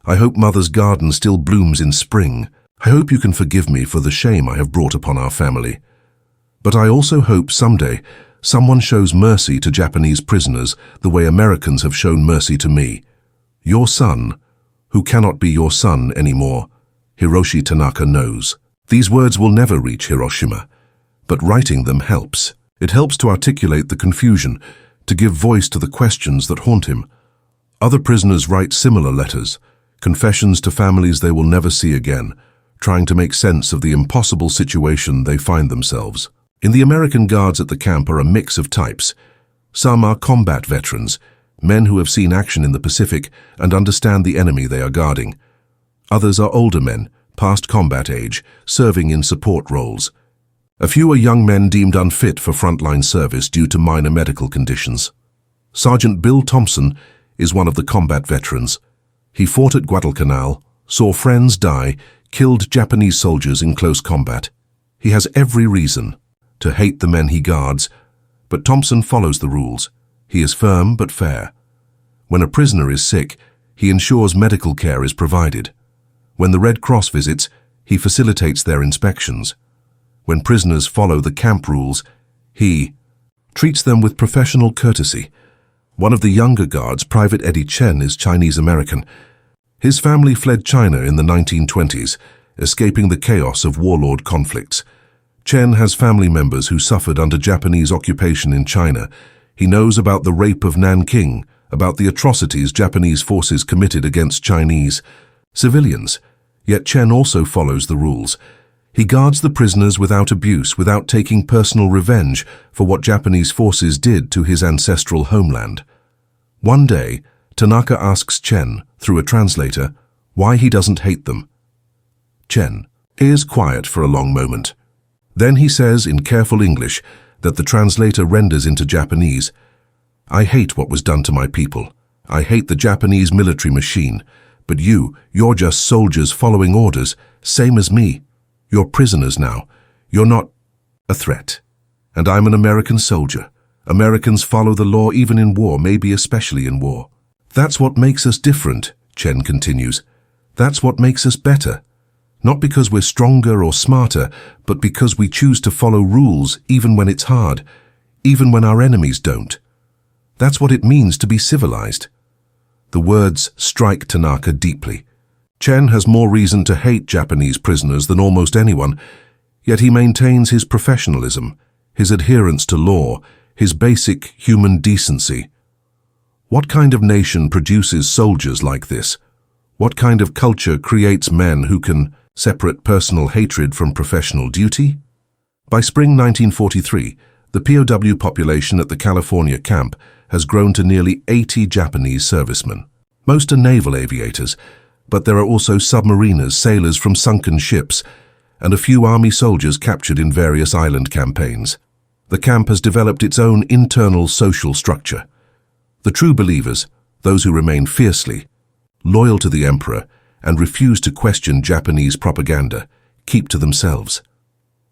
I hope Mother's garden still blooms in spring. I hope you can forgive me for the shame I have brought upon our family. But I also hope someday someone shows mercy to Japanese prisoners the way Americans have shown mercy to me. Your son, who cannot be your son anymore, Hiroshi Tanaka knows. These words will never reach Hiroshima, but writing them helps. It helps to articulate the confusion, to give voice to the questions that haunt him. Other prisoners write similar letters, confessions to families they will never see again, trying to make sense of the impossible situation they find themselves. In the American guards at the camp are a mix of types. Some are combat veterans, men who have seen action in the Pacific and understand the enemy they are guarding. Others are older men, past combat age, serving in support roles. A few are young men deemed unfit for frontline service due to minor medical conditions. Sergeant Bill Thompson is one of the combat veterans. He fought at Guadalcanal, saw friends die, killed Japanese soldiers in close combat. He has every reason to hate the men he guards, but Thompson follows the rules. He is firm but fair. When a prisoner is sick, he ensures medical care is provided. When the Red Cross visits, he facilitates their inspections. When prisoners follow the camp rules, he treats them with professional courtesy. One of the younger guards, Private Eddie Chen, is Chinese-American. His family fled China in the 1920s, escaping the chaos of warlord conflicts. Chen has family members who suffered under Japanese occupation in China. He knows about the rape of Nanking, about the atrocities Japanese forces committed against Chinese civilians. Yet Chen also follows the rules. He guards the prisoners without abuse, without taking personal revenge for what Japanese forces did to his ancestral homeland. One day, Tanaka asks Chen, through a translator, why he doesn't hate them. Chen is quiet for a long moment. Then he says in careful English that the translator renders into Japanese, "I hate what was done to my people. I hate the Japanese military machine. But you're just soldiers following orders, same as me. You're prisoners now. You're not a threat. And I'm an American soldier. Americans follow the law even in war, maybe especially in war. That's what makes us different," Chen continues. "That's what makes us better. Not because we're stronger or smarter, but because we choose to follow rules even when it's hard, even when our enemies don't. That's what it means to be civilized." The words strike Tanaka deeply. Chen has more reason to hate Japanese prisoners than almost anyone, yet he maintains his professionalism, his adherence to law, his basic human decency. What kind of nation produces soldiers like this? What kind of culture creates men who can separate personal hatred from professional duty? By spring 1943, the POW population at the California camp has grown to nearly 80 Japanese servicemen. Most are naval aviators, but there are also submariners, sailors from sunken ships, and a few army soldiers captured in various island campaigns. The camp has developed its own internal social structure. The true believers, those who remain fiercely loyal to the emperor and refuse to question Japanese propaganda, keep to themselves.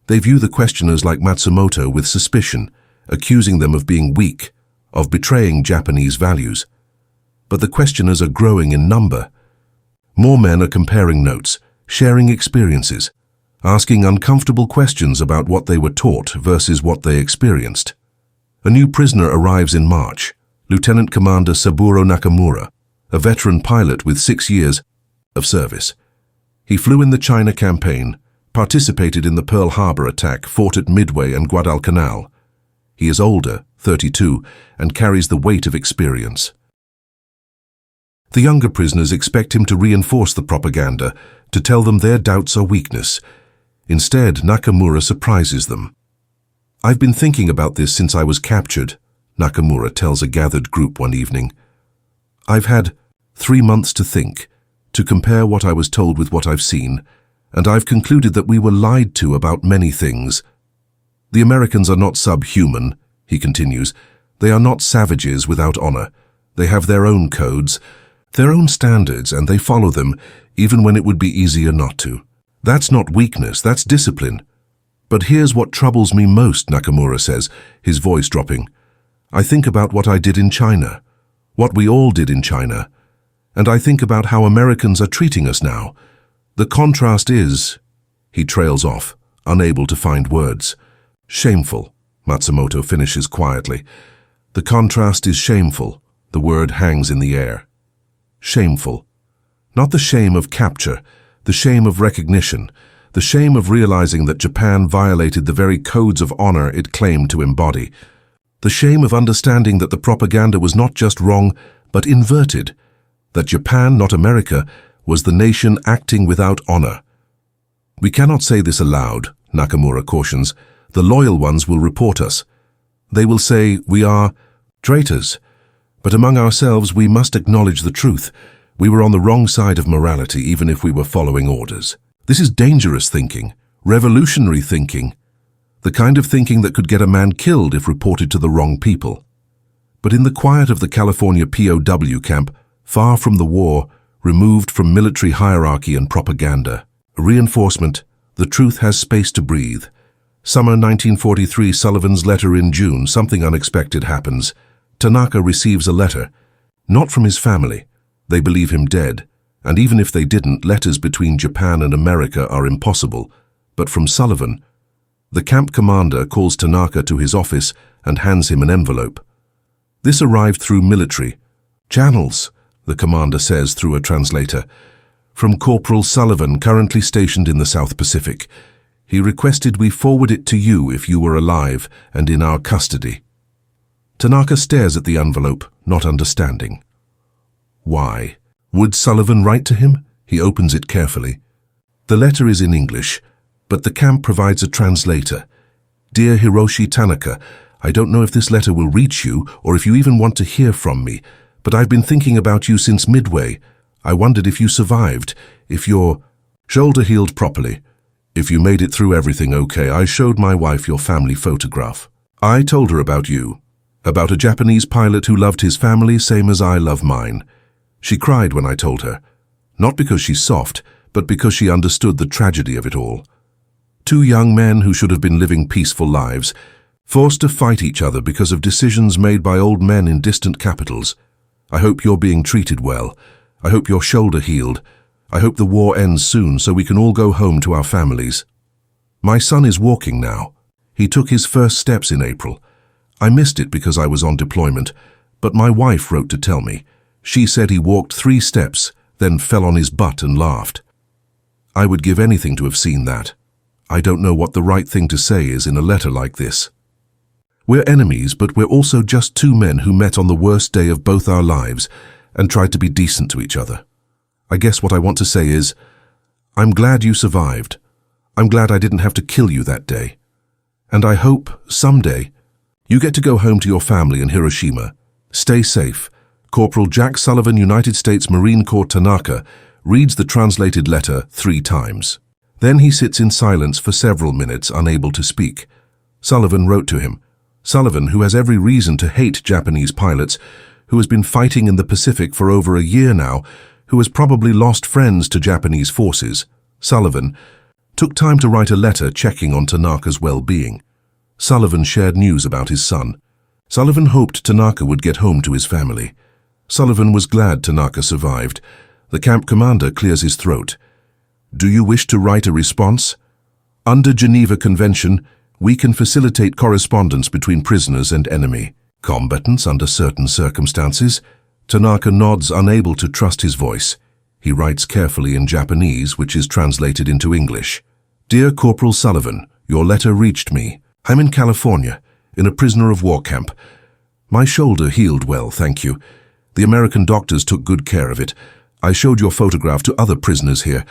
They view the questioners like Matsumoto with suspicion, accusing them of being weak, of betraying Japanese values. But the questioners are growing in number. More men are comparing notes, sharing experiences, asking uncomfortable questions about what they were taught versus what they experienced. A new prisoner arrives in March, Lieutenant Commander Saburo Nakamura, a veteran pilot with 6 years of service. He flew in the China campaign, participated in the Pearl Harbor attack, fought at Midway and Guadalcanal. He is older, 32, and carries the weight of experience. The younger prisoners expect him to reinforce the propaganda, to tell them their doubts are weakness. Instead, Nakamura surprises them. "I've been thinking about this since I was captured," Nakamura tells a gathered group one evening. "I've had 3 months to think, to compare what I was told with what I've seen, and I've concluded that we were lied to about many things. The Americans are not subhuman," he continues. "They are not savages without honor. They have their own codes, their own standards, and they follow them, even when it would be easier not to. That's not weakness, that's discipline. But here's what troubles me most," Nakamura says, his voice dropping. "I think about what I did in China, what we all did in China, and I think about how Americans are treating us now. The contrast is..." He trails off, unable to find words. "Shameful," Matsumoto finishes quietly. "The contrast is shameful." The word hangs in the air. Shameful. Not the shame of capture, the shame of recognition, the shame of realizing that Japan violated the very codes of honor it claimed to embody. The shame of understanding that the propaganda was not just wrong, but inverted. That Japan, not America, was the nation acting without honor. "We cannot say this aloud," Nakamura cautions. "The loyal ones will report us. They will say we are traitors. But among ourselves we must acknowledge the truth. We were on the wrong side of morality even if we were following orders. This is dangerous thinking, revolutionary thinking, the kind of thinking that could get a man killed if reported to the wrong people." But in the quiet of the California POW camp, far from the war, removed from military hierarchy and propaganda, reinforcement, the truth has space to breathe. Summer 1943, Sullivan's letter in June, something unexpected happens. Tanaka receives a letter, not from his family. They believe him dead, and even if they didn't, letters between Japan and America are impossible, but from Sullivan. The camp commander calls Tanaka to his office and hands him an envelope. This arrived through military channels, the commander says through a translator. "From Corporal Sullivan, currently stationed in the South Pacific. He requested we forward it to you if you were alive and in our custody." Tanaka stares at the envelope, not understanding. Why? Would Sullivan write to him? He opens it carefully. The letter is in English, but the camp provides a translator. Dear Hiroshi Tanaka, I don't know if this letter will reach you or if you even want to hear from me, but I've been thinking about you since Midway. I wondered if you survived, if your shoulder healed properly, if you made it through everything okay. I showed my wife your family photograph. I told her about you, about a Japanese pilot who loved his family same as I love mine. She cried when I told her, not because she's soft, but because she understood the tragedy of it all. Two young men who should have been living peaceful lives, forced to fight each other because of decisions made by old men in distant capitals. I hope you're being treated well. I hope your shoulder healed. I hope the war ends soon so we can all go home to our families. My son is walking now. He took his first steps in April. I missed it because I was on deployment, but my wife wrote to tell me. She said he walked 3 steps, then fell on his butt and laughed. I would give anything to have seen that. I don't know what the right thing to say is in a letter like this. We're enemies, but we're also just 2 men who met on the worst day of both our lives and tried to be decent to each other. I guess what I want to say is, I'm glad you survived. I'm glad I didn't have to kill you that day. And I hope, someday, you get to go home to your family in Hiroshima. Stay safe. Corporal Jack Sullivan, United States Marine Corps Tanaka, reads the translated letter 3 times. Then he sits in silence for several minutes, unable to speak. Sullivan wrote to him. Sullivan, who has every reason to hate Japanese pilots, who has been fighting in the Pacific for over a year now, who has probably lost friends to Japanese forces. Sullivan took time to write a letter checking on Tanaka's well-being. Sullivan shared news about his son. Sullivan hoped Tanaka would get home to his family. Sullivan was glad Tanaka survived. The camp commander clears his throat. Do you wish to write a response? Under Geneva Convention, we can facilitate correspondence between prisoners and enemy combatants under certain circumstances. Tanaka nods, unable to trust his voice. He writes carefully in Japanese, which is translated into English. Dear Corporal Sullivan, your letter reached me. I'm in California, in a prisoner of war camp. My shoulder healed well, thank you. The American doctors took good care of it. I showed your photograph to other prisoners here.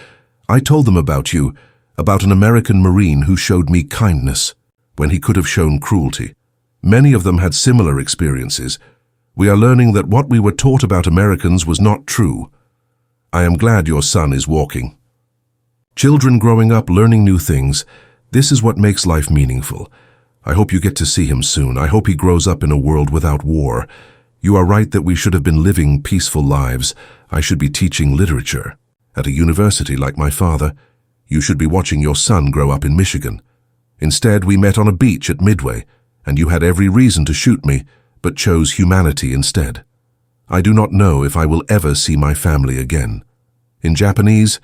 I told them about you, about an American Marine who showed me kindness when he could have shown cruelty. Many of them had similar experiences. We are learning that what we were taught about Americans was not true. I am glad your son is walking. Children growing up learning new things, this is what makes life meaningful. I hope you get to see him soon. I hope he grows up in a world without war. You are right that we should have been living peaceful lives. I should be teaching literature at a university like my father. You should be watching your son grow up in Michigan. Instead, we met on a beach at Midway, and you had every reason to shoot me, but chose humanity instead. I do not know if I will ever see my family again. In Japanese,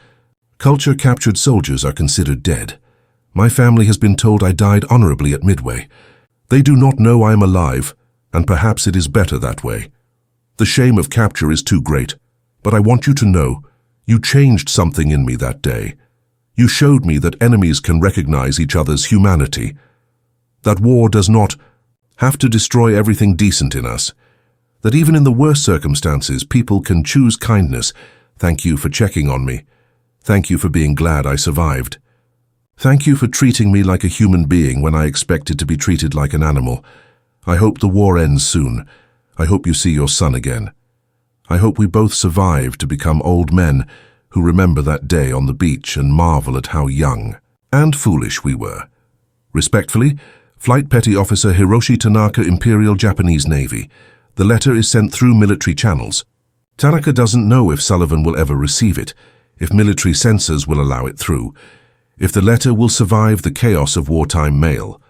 culture-captured soldiers are considered dead. My family has been told I died honorably at Midway. They do not know I am alive, and perhaps it is better that way. The shame of capture is too great, but I want you to know, you changed something in me that day. You showed me that enemies can recognize each other's humanity, that war does not have to destroy everything decent in us, that even in the worst circumstances, people can choose kindness. Thank you for checking on me. Thank you for being glad I survived. Thank you for treating me like a human being when I expected to be treated like an animal. I hope the war ends soon. I hope you see your son again. I hope we both survive to become old men who remember that day on the beach and marvel at how young and foolish we were. Respectfully, Flight Petty Officer Hiroshi Tanaka, Imperial Japanese Navy. The letter is sent through military channels. Tanaka doesn't know if Sullivan will ever receive it, if military censors will allow it through, if the letter will survive the chaos of wartime mail.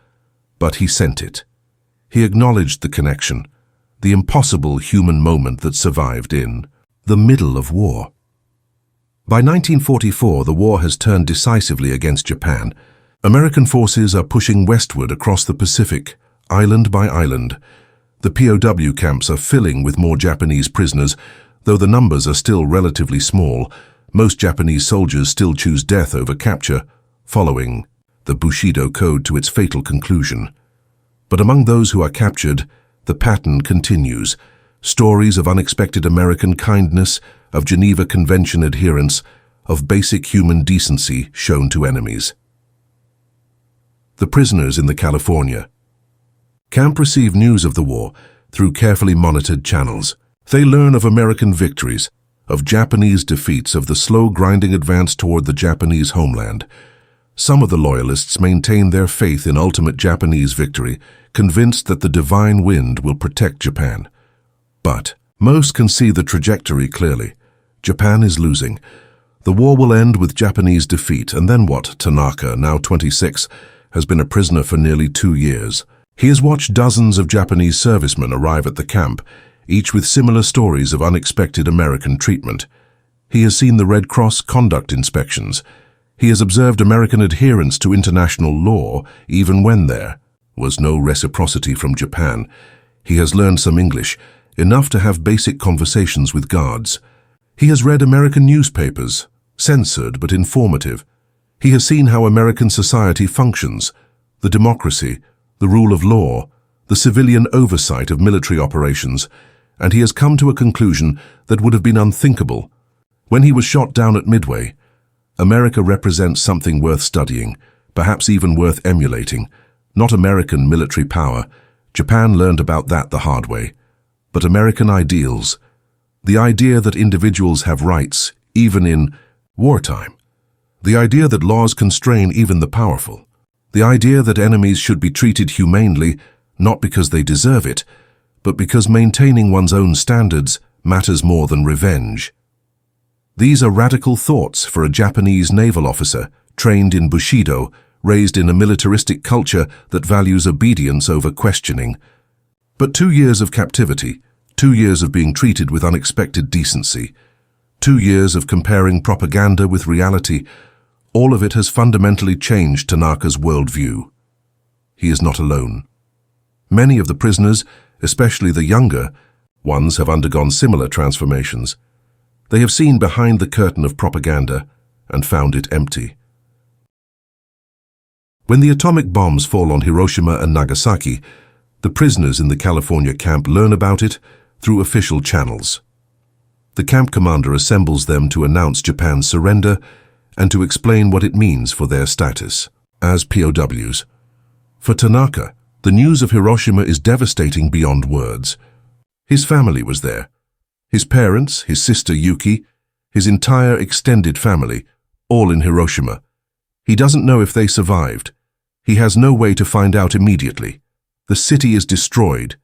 But he sent it. He acknowledged the connection, the impossible human moment that survived in the middle of war. By 1944, the war has turned decisively against Japan. American forces are pushing westward across the Pacific, island by island. The POW camps are filling with more Japanese prisoners, though the numbers are still relatively small. Most Japanese soldiers still choose death over capture, following the Bushido Code to its fatal conclusion. But among those who are captured, the pattern continues. Stories of unexpected American kindness, of Geneva Convention adherence, of basic human decency shown to enemies. The prisoners in the California camp receive news of the war through carefully monitored channels. They learn of American victories, of Japanese defeats, of the slow grinding advance toward the Japanese homeland. Some of the loyalists maintain their faith in ultimate Japanese victory, convinced that the divine wind will protect Japan. But most can see the trajectory clearly. Japan is losing. The war will end with Japanese defeat, and then what? Tanaka, now 26, has been a prisoner for nearly 2 years. He has watched dozens of Japanese servicemen arrive at the camp, each with similar stories of unexpected American treatment. He has seen the Red Cross conduct inspections. He has observed American adherence to international law, even when there was no reciprocity from Japan. He has learned some English, enough to have basic conversations with guards. He has read American newspapers, censored but informative. He has seen how American society functions, the democracy, the rule of law, the civilian oversight of military operations, and he has come to a conclusion that would have been unthinkable. When he was shot down at Midway, America represents something worth studying, perhaps even worth emulating. Not American military power. Japan learned about that the hard way. But American ideals. The idea that individuals have rights, even in wartime. The idea that laws constrain even the powerful. The idea that enemies should be treated humanely, not because they deserve it, but because maintaining one's own standards matters more than revenge. These are radical thoughts for a Japanese naval officer, trained in Bushido, raised in a militaristic culture that values obedience over questioning. But 2 years of captivity, 2 years of being treated with unexpected decency, 2 years of comparing propaganda with reality, all of it has fundamentally changed Tanaka's worldview. He is not alone. Many of the prisoners, especially the younger ones, have undergone similar transformations. They have seen behind the curtain of propaganda and found it empty. When the atomic bombs fall on Hiroshima and Nagasaki, the prisoners in the California camp learn about it through official channels. The camp commander assembles them to announce Japan's surrender and to explain what it means for their status as POWs. For Tanaka, the news of Hiroshima is devastating beyond words. His family was there. His parents, his sister Yuki, his entire extended family, all in Hiroshima. He doesn't know if they survived. He has no way to find out immediately. The city is destroyed,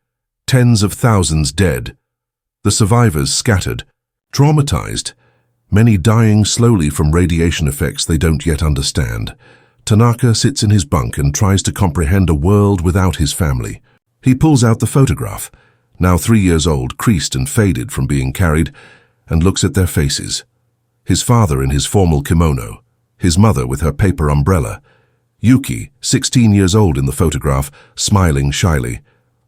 tens of thousands dead. The survivors scattered, traumatized, many dying slowly from radiation effects they don't yet understand. Tanaka sits in his bunk and tries to comprehend a world without his family. He pulls out the photograph, now 3 years old, creased and faded from being carried, and looks at their faces. His father in his formal kimono, his mother with her paper umbrella, Yuki, 16 years old in the photograph, smiling shyly.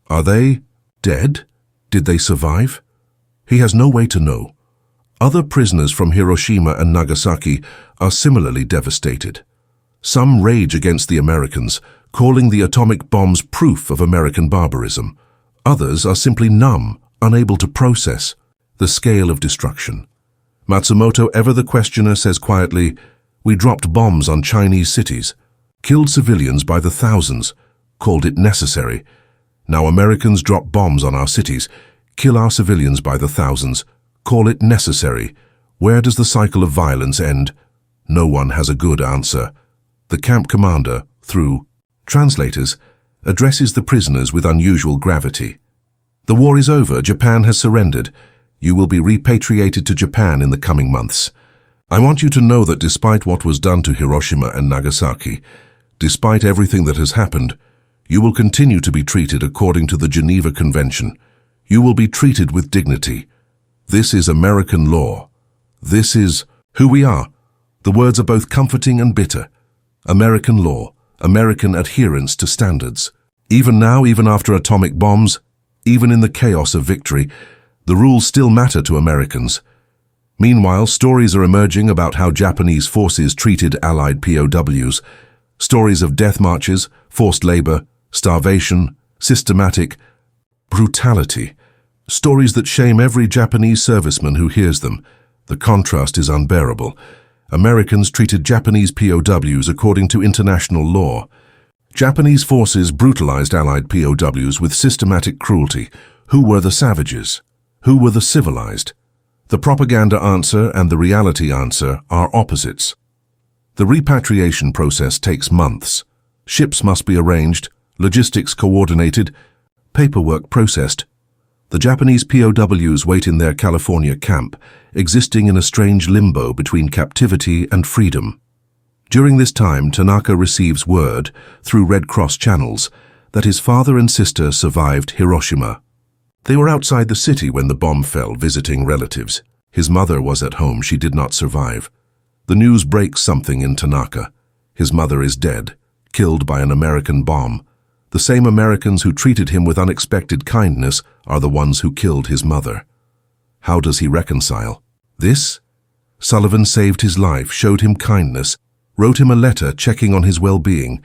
Are they dead? Did they survive? He has no way to know. Other prisoners from Hiroshima and Nagasaki are similarly devastated. Some rage against the Americans, calling the atomic bombs proof of American barbarism. Others are simply numb, unable to process the scale of destruction. Matsumoto, ever the questioner, says quietly, "We dropped bombs on Chinese cities, killed civilians by the thousands, called it necessary. Now Americans drop bombs on our cities, kill our civilians by the thousands, call it necessary. Where does the cycle of violence end?" No one has a good answer. The camp commander, through translators, addresses the prisoners with unusual gravity. "The war is over. Japan has surrendered. You will be repatriated to Japan in the coming months. I want you to know that despite what was done to Hiroshima and Nagasaki, despite everything that has happened, you will continue to be treated according to the Geneva Convention. You will be treated with dignity. This is American law. This is who we are." The words are both comforting and bitter. American law, American adherence to standards. Even now, even after atomic bombs, even in the chaos of victory, the rules still matter to Americans. Meanwhile, stories are emerging about how Japanese forces treated Allied POWs. Stories of death marches, forced labor, starvation, systematic brutality. Stories that shame every Japanese serviceman who hears them. The contrast is unbearable. Americans treated Japanese POWs according to international law. Japanese forces brutalized Allied POWs with systematic cruelty. Who were the savages? Who were the civilized? The propaganda answer and the reality answer are opposites. The repatriation process takes months. Ships must be arranged, logistics coordinated, paperwork processed. The Japanese POWs wait in their California camp, existing in a strange limbo between captivity and freedom. During this time, Tanaka receives word, through Red Cross channels, that his father and sister survived Hiroshima. They were outside the city when the bomb fell, visiting relatives. His mother was at home. She did not survive. The news breaks something in Tanaka. His mother is dead, killed by an American bomb. The same Americans who treated him with unexpected kindness are the ones who killed his mother. How does he reconcile this? Sullivan saved his life, showed him kindness, wrote him a letter checking on his well-being.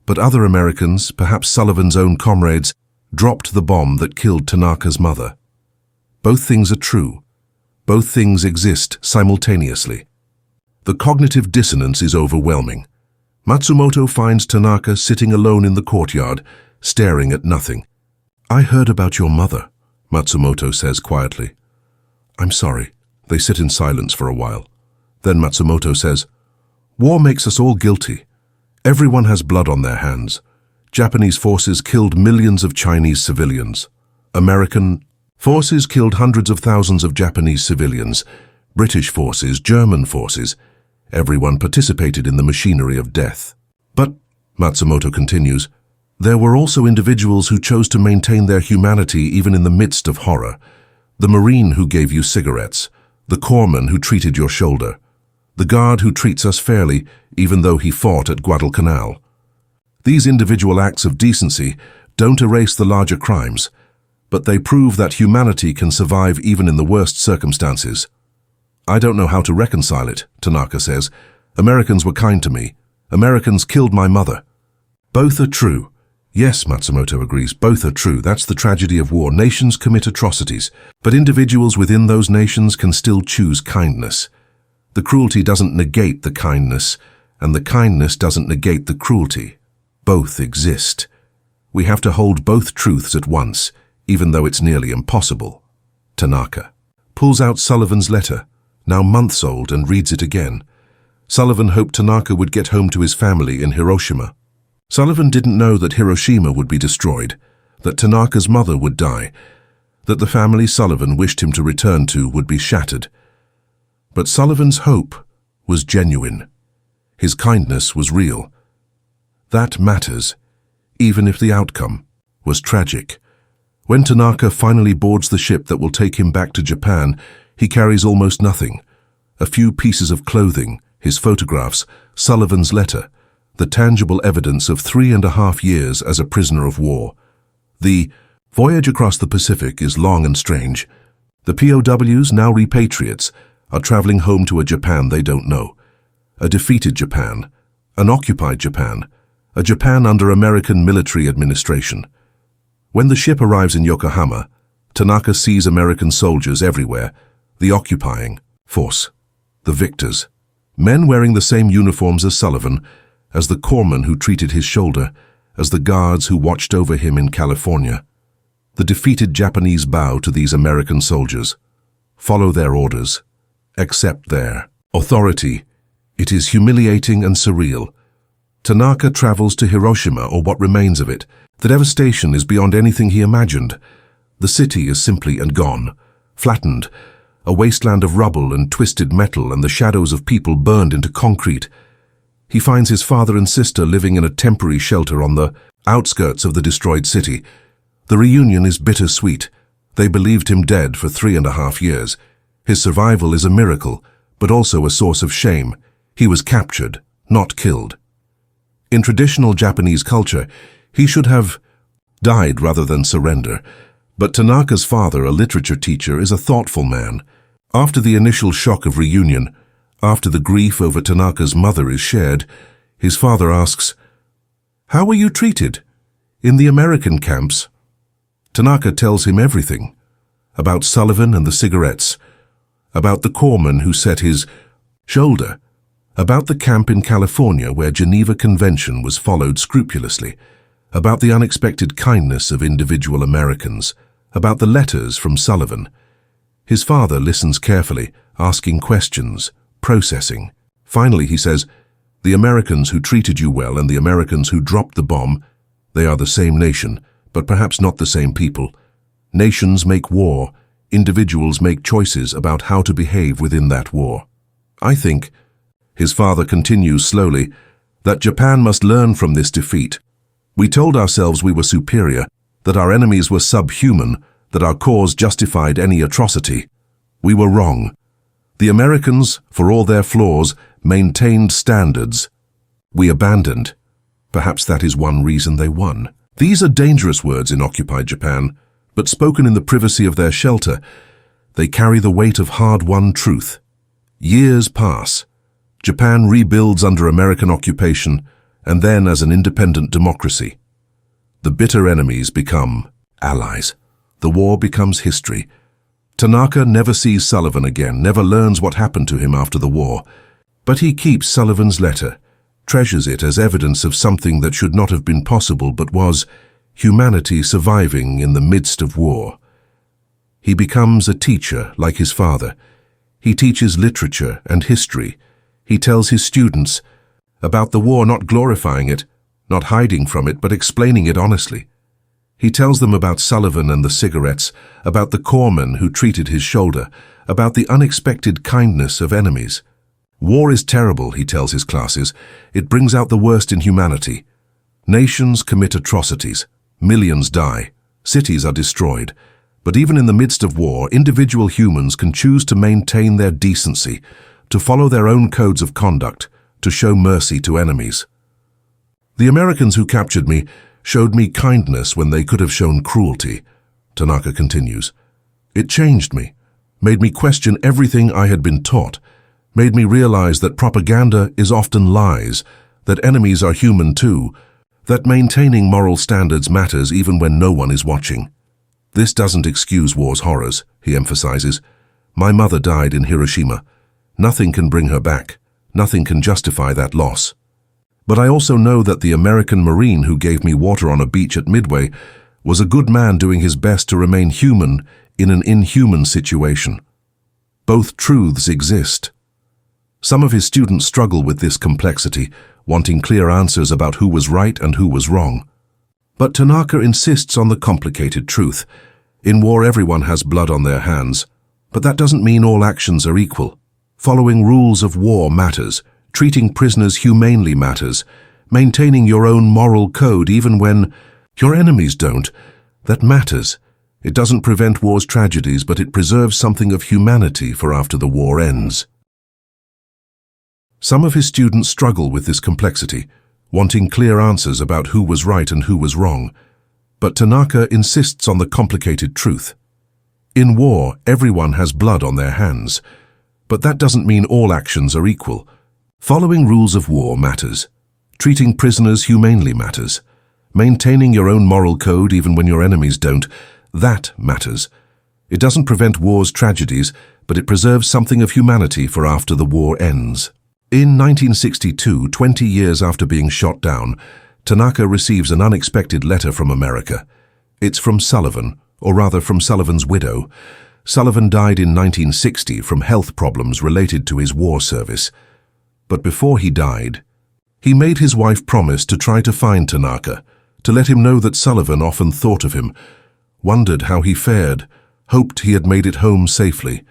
But other Americans, perhaps Sullivan's own comrades, dropped the bomb that killed Tanaka's mother. Both things are true. Both things exist simultaneously. The cognitive dissonance is overwhelming. Matsumoto finds Tanaka sitting alone in the courtyard, staring at nothing. "I heard about your mother," Matsumoto says quietly. "I'm sorry." They sit in silence for a while. Then Matsumoto says, "War makes us all guilty. Everyone has blood on their hands. Japanese forces killed millions of Chinese civilians. American forces killed hundreds of thousands of Japanese civilians. British forces, German forces. Everyone participated in the machinery of death. But," Matsumoto continues, "there were also individuals who chose to maintain their humanity even in the midst of horror. The Marine who gave you cigarettes, the corpsman who treated your shoulder, the guard who treats us fairly even though he fought at Guadalcanal. These individual acts of decency don't erase the larger crimes, but they prove that humanity can survive even in the worst circumstances. I don't know how to reconcile it," Tanaka says. "Americans were kind to me. Americans killed my mother." "Both are true." "Yes," Matsumoto agrees, "both are true. That's the tragedy of war. Nations commit atrocities, but individuals within those nations can still choose kindness. The cruelty doesn't negate the kindness, and the kindness doesn't negate the cruelty. Both exist. We have to hold both truths at once, even though it's nearly impossible." Tanaka pulls out Sullivan's letter, now months old, and reads it again. Sullivan hoped Tanaka would get home to his family in Hiroshima. Sullivan didn't know that Hiroshima would be destroyed, that Tanaka's mother would die, that the family Sullivan wished him to return to would be shattered. But Sullivan's hope was genuine. His kindness was real. That matters, even if the outcome was tragic. When Tanaka finally boards the ship that will take him back to Japan, he carries almost nothing. A few pieces of clothing, his photographs, Sullivan's letter, the tangible evidence of 3.5 years as a prisoner of war. The voyage across the Pacific is long and strange. The POWs, now repatriates, are traveling home to a Japan they don't know. A defeated Japan, an occupied Japan, a Japan under American military administration. When the ship arrives in Yokohama, Tanaka sees American soldiers everywhere, the occupying force, the victors. Men wearing the same uniforms as Sullivan, as the corpsman who treated his shoulder, as the guards who watched over him in California. The defeated Japanese bow to these American soldiers. Follow their orders. Accept their authority. It is humiliating and surreal. Tanaka travels to Hiroshima, or what remains of it. The devastation is beyond anything he imagined. The city is simply and gone, flattened, a wasteland of rubble and twisted metal, and the shadows of people burned into concrete. He finds his father and sister living in a temporary shelter on the outskirts of the destroyed city. The reunion is bittersweet. They believed him dead for 3.5 years. His survival is a miracle, but also a source of shame. He was captured, not killed. In traditional Japanese culture, he should have died rather than surrender. But Tanaka's father, a literature teacher, is a thoughtful man. After the initial shock of reunion, after the grief over Tanaka's mother is shared, his father asks, "How were you treated? In the American camps?" Tanaka tells him everything. about Sullivan and the cigarettes, about the corpsman who set his shoulder, about the camp in California where Geneva Convention was followed scrupulously, about the unexpected kindness of individual Americans, about the letters from Sullivan. His father listens carefully, asking questions, processing. Finally, he says, "The Americans who treated you well and the Americans who dropped the bomb, they are the same nation, but perhaps not the same people. Nations make war. Individuals make choices about how to behave within that war. I think," his father continues slowly, "that Japan must learn from this defeat. We told ourselves we were superior, that our enemies were subhuman, that our cause justified any atrocity. We were wrong. The Americans, for all their flaws, maintained standards. We abandoned. Perhaps that is one reason they won." These are dangerous words in occupied Japan, but spoken in the privacy of their shelter, they carry the weight of hard-won truth. Years pass. Japan rebuilds under American occupation, and then as an independent democracy. The bitter enemies become allies. The war becomes history. Tanaka never sees Sullivan again, never learns what happened to him after the war. But he keeps Sullivan's letter, treasures it as evidence of something that should not have been possible but was humanity surviving in the midst of war. He becomes a teacher like his father. He teaches literature and history. He tells his students about the war, not glorifying it, not hiding from it, but explaining it honestly. He tells them about Sullivan and the cigarettes, about the corpsman who treated his shoulder, about the unexpected kindness of enemies. War is terrible, he tells his classes. It brings out the worst in humanity. Nations commit atrocities. Millions die. Cities are destroyed. But even in the midst of war, individual humans can choose to maintain their decency, to follow their own codes of conduct, to show mercy to enemies. The Americans who captured me showed me kindness when they could have shown cruelty, Tanaka continues. It changed me, made me question everything I had been taught, made me realize that propaganda is often lies, that enemies are human too, that maintaining moral standards matters even when no one is watching. This doesn't excuse war's horrors, he emphasizes. My mother died in Hiroshima. Nothing can bring her back. Nothing can justify that loss. But I also know that the American Marine who gave me water on a beach at Midway was a good man doing his best to remain human in an inhuman situation. Both truths exist. Some of his students struggle with this complexity, wanting clear answers about who was right and who was wrong. But Tanaka insists on the complicated truth. In war, everyone has blood on their hands, but that doesn't mean all actions are equal. Following rules of war matters. Treating prisoners humanely matters. Maintaining your own moral code even when your enemies don't, that matters. It doesn't prevent war's tragedies, but it preserves something of humanity for after the war ends. Some of his students struggle with this complexity, wanting clear answers about who was right and who was wrong. But Tanaka insists on the complicated truth. In war, everyone has blood on their hands, but that doesn't mean all actions are equal. Following rules of war matters. Treating prisoners humanely matters. Maintaining your own moral code even when your enemies don't, that matters. It doesn't prevent war's tragedies, but it preserves something of humanity for after the war ends. In 1962, 20 years after being shot down, Tanaka receives an unexpected letter from America. It's from Sullivan, or rather from Sullivan's widow. Sullivan died in 1960 from health problems related to his war service. But before he died, he made his wife promise to try to find Tanaka, to let him know that Sullivan often thought of him, wondered how he fared, hoped he had made it home safely.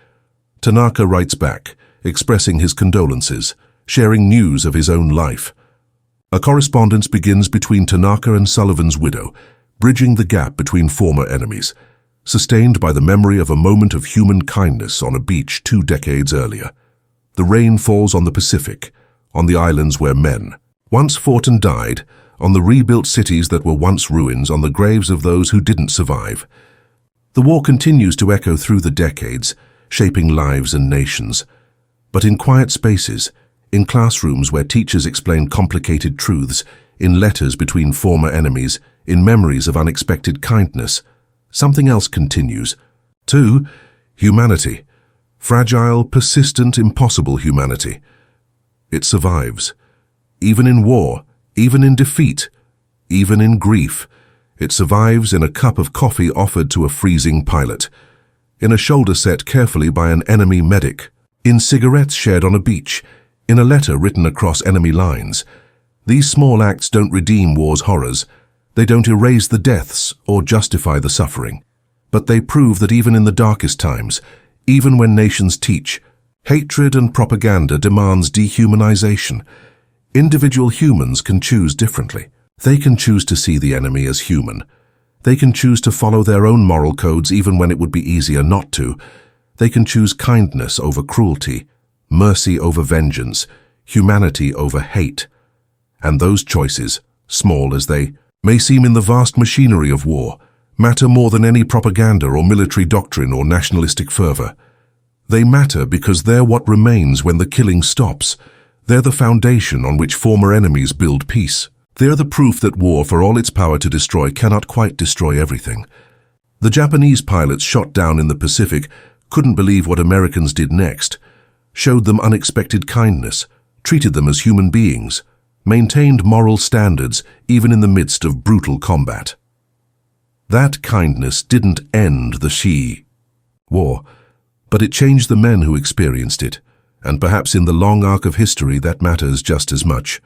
Tanaka writes back, expressing his condolences, sharing news of his own life. A correspondence begins between Tanaka and Sullivan's widow, bridging the gap between former enemies, sustained by the memory of a moment of human kindness on a beach 2 decades earlier. The rain falls on the Pacific, on the islands where men once fought and died, on the rebuilt cities that were once ruins, on the graves of those who didn't survive. The war continues to echo through the decades, shaping lives and nations. But in quiet spaces, in classrooms where teachers explain complicated truths, in letters between former enemies, in memories of unexpected kindness, something else continues. 2. Humanity. Fragile, persistent, impossible humanity. It survives. Even in war, even in defeat, even in grief, it survives in a cup of coffee offered to a freezing pilot, in a shoulder set carefully by an enemy medic, in cigarettes shared on a beach, in a letter written across enemy lines. These small acts don't redeem war's horrors. They don't erase the deaths or justify the suffering. But they prove that even in the darkest times, even when nations teach, hatred and propaganda demands dehumanization. Individual humans can choose differently. They can choose to see the enemy as human. They can choose to follow their own moral codes even when it would be easier not to. They can choose kindness over cruelty, mercy over vengeance, humanity over hate. And those choices, small as they may seem in the vast machinery of war, matter more than any propaganda or military doctrine or nationalistic fervor. They matter because they're what remains when the killing stops. They're the foundation on which former enemies build peace. They're the proof that war, for all its power to destroy, cannot quite destroy everything. The Japanese pilots shot down in the Pacific couldn't believe what Americans did next, showed them unexpected kindness, treated them as human beings, maintained moral standards even in the midst of brutal combat. That kindness didn't end the war, but it changed the men who experienced it, and perhaps in the long arc of history that matters just as much.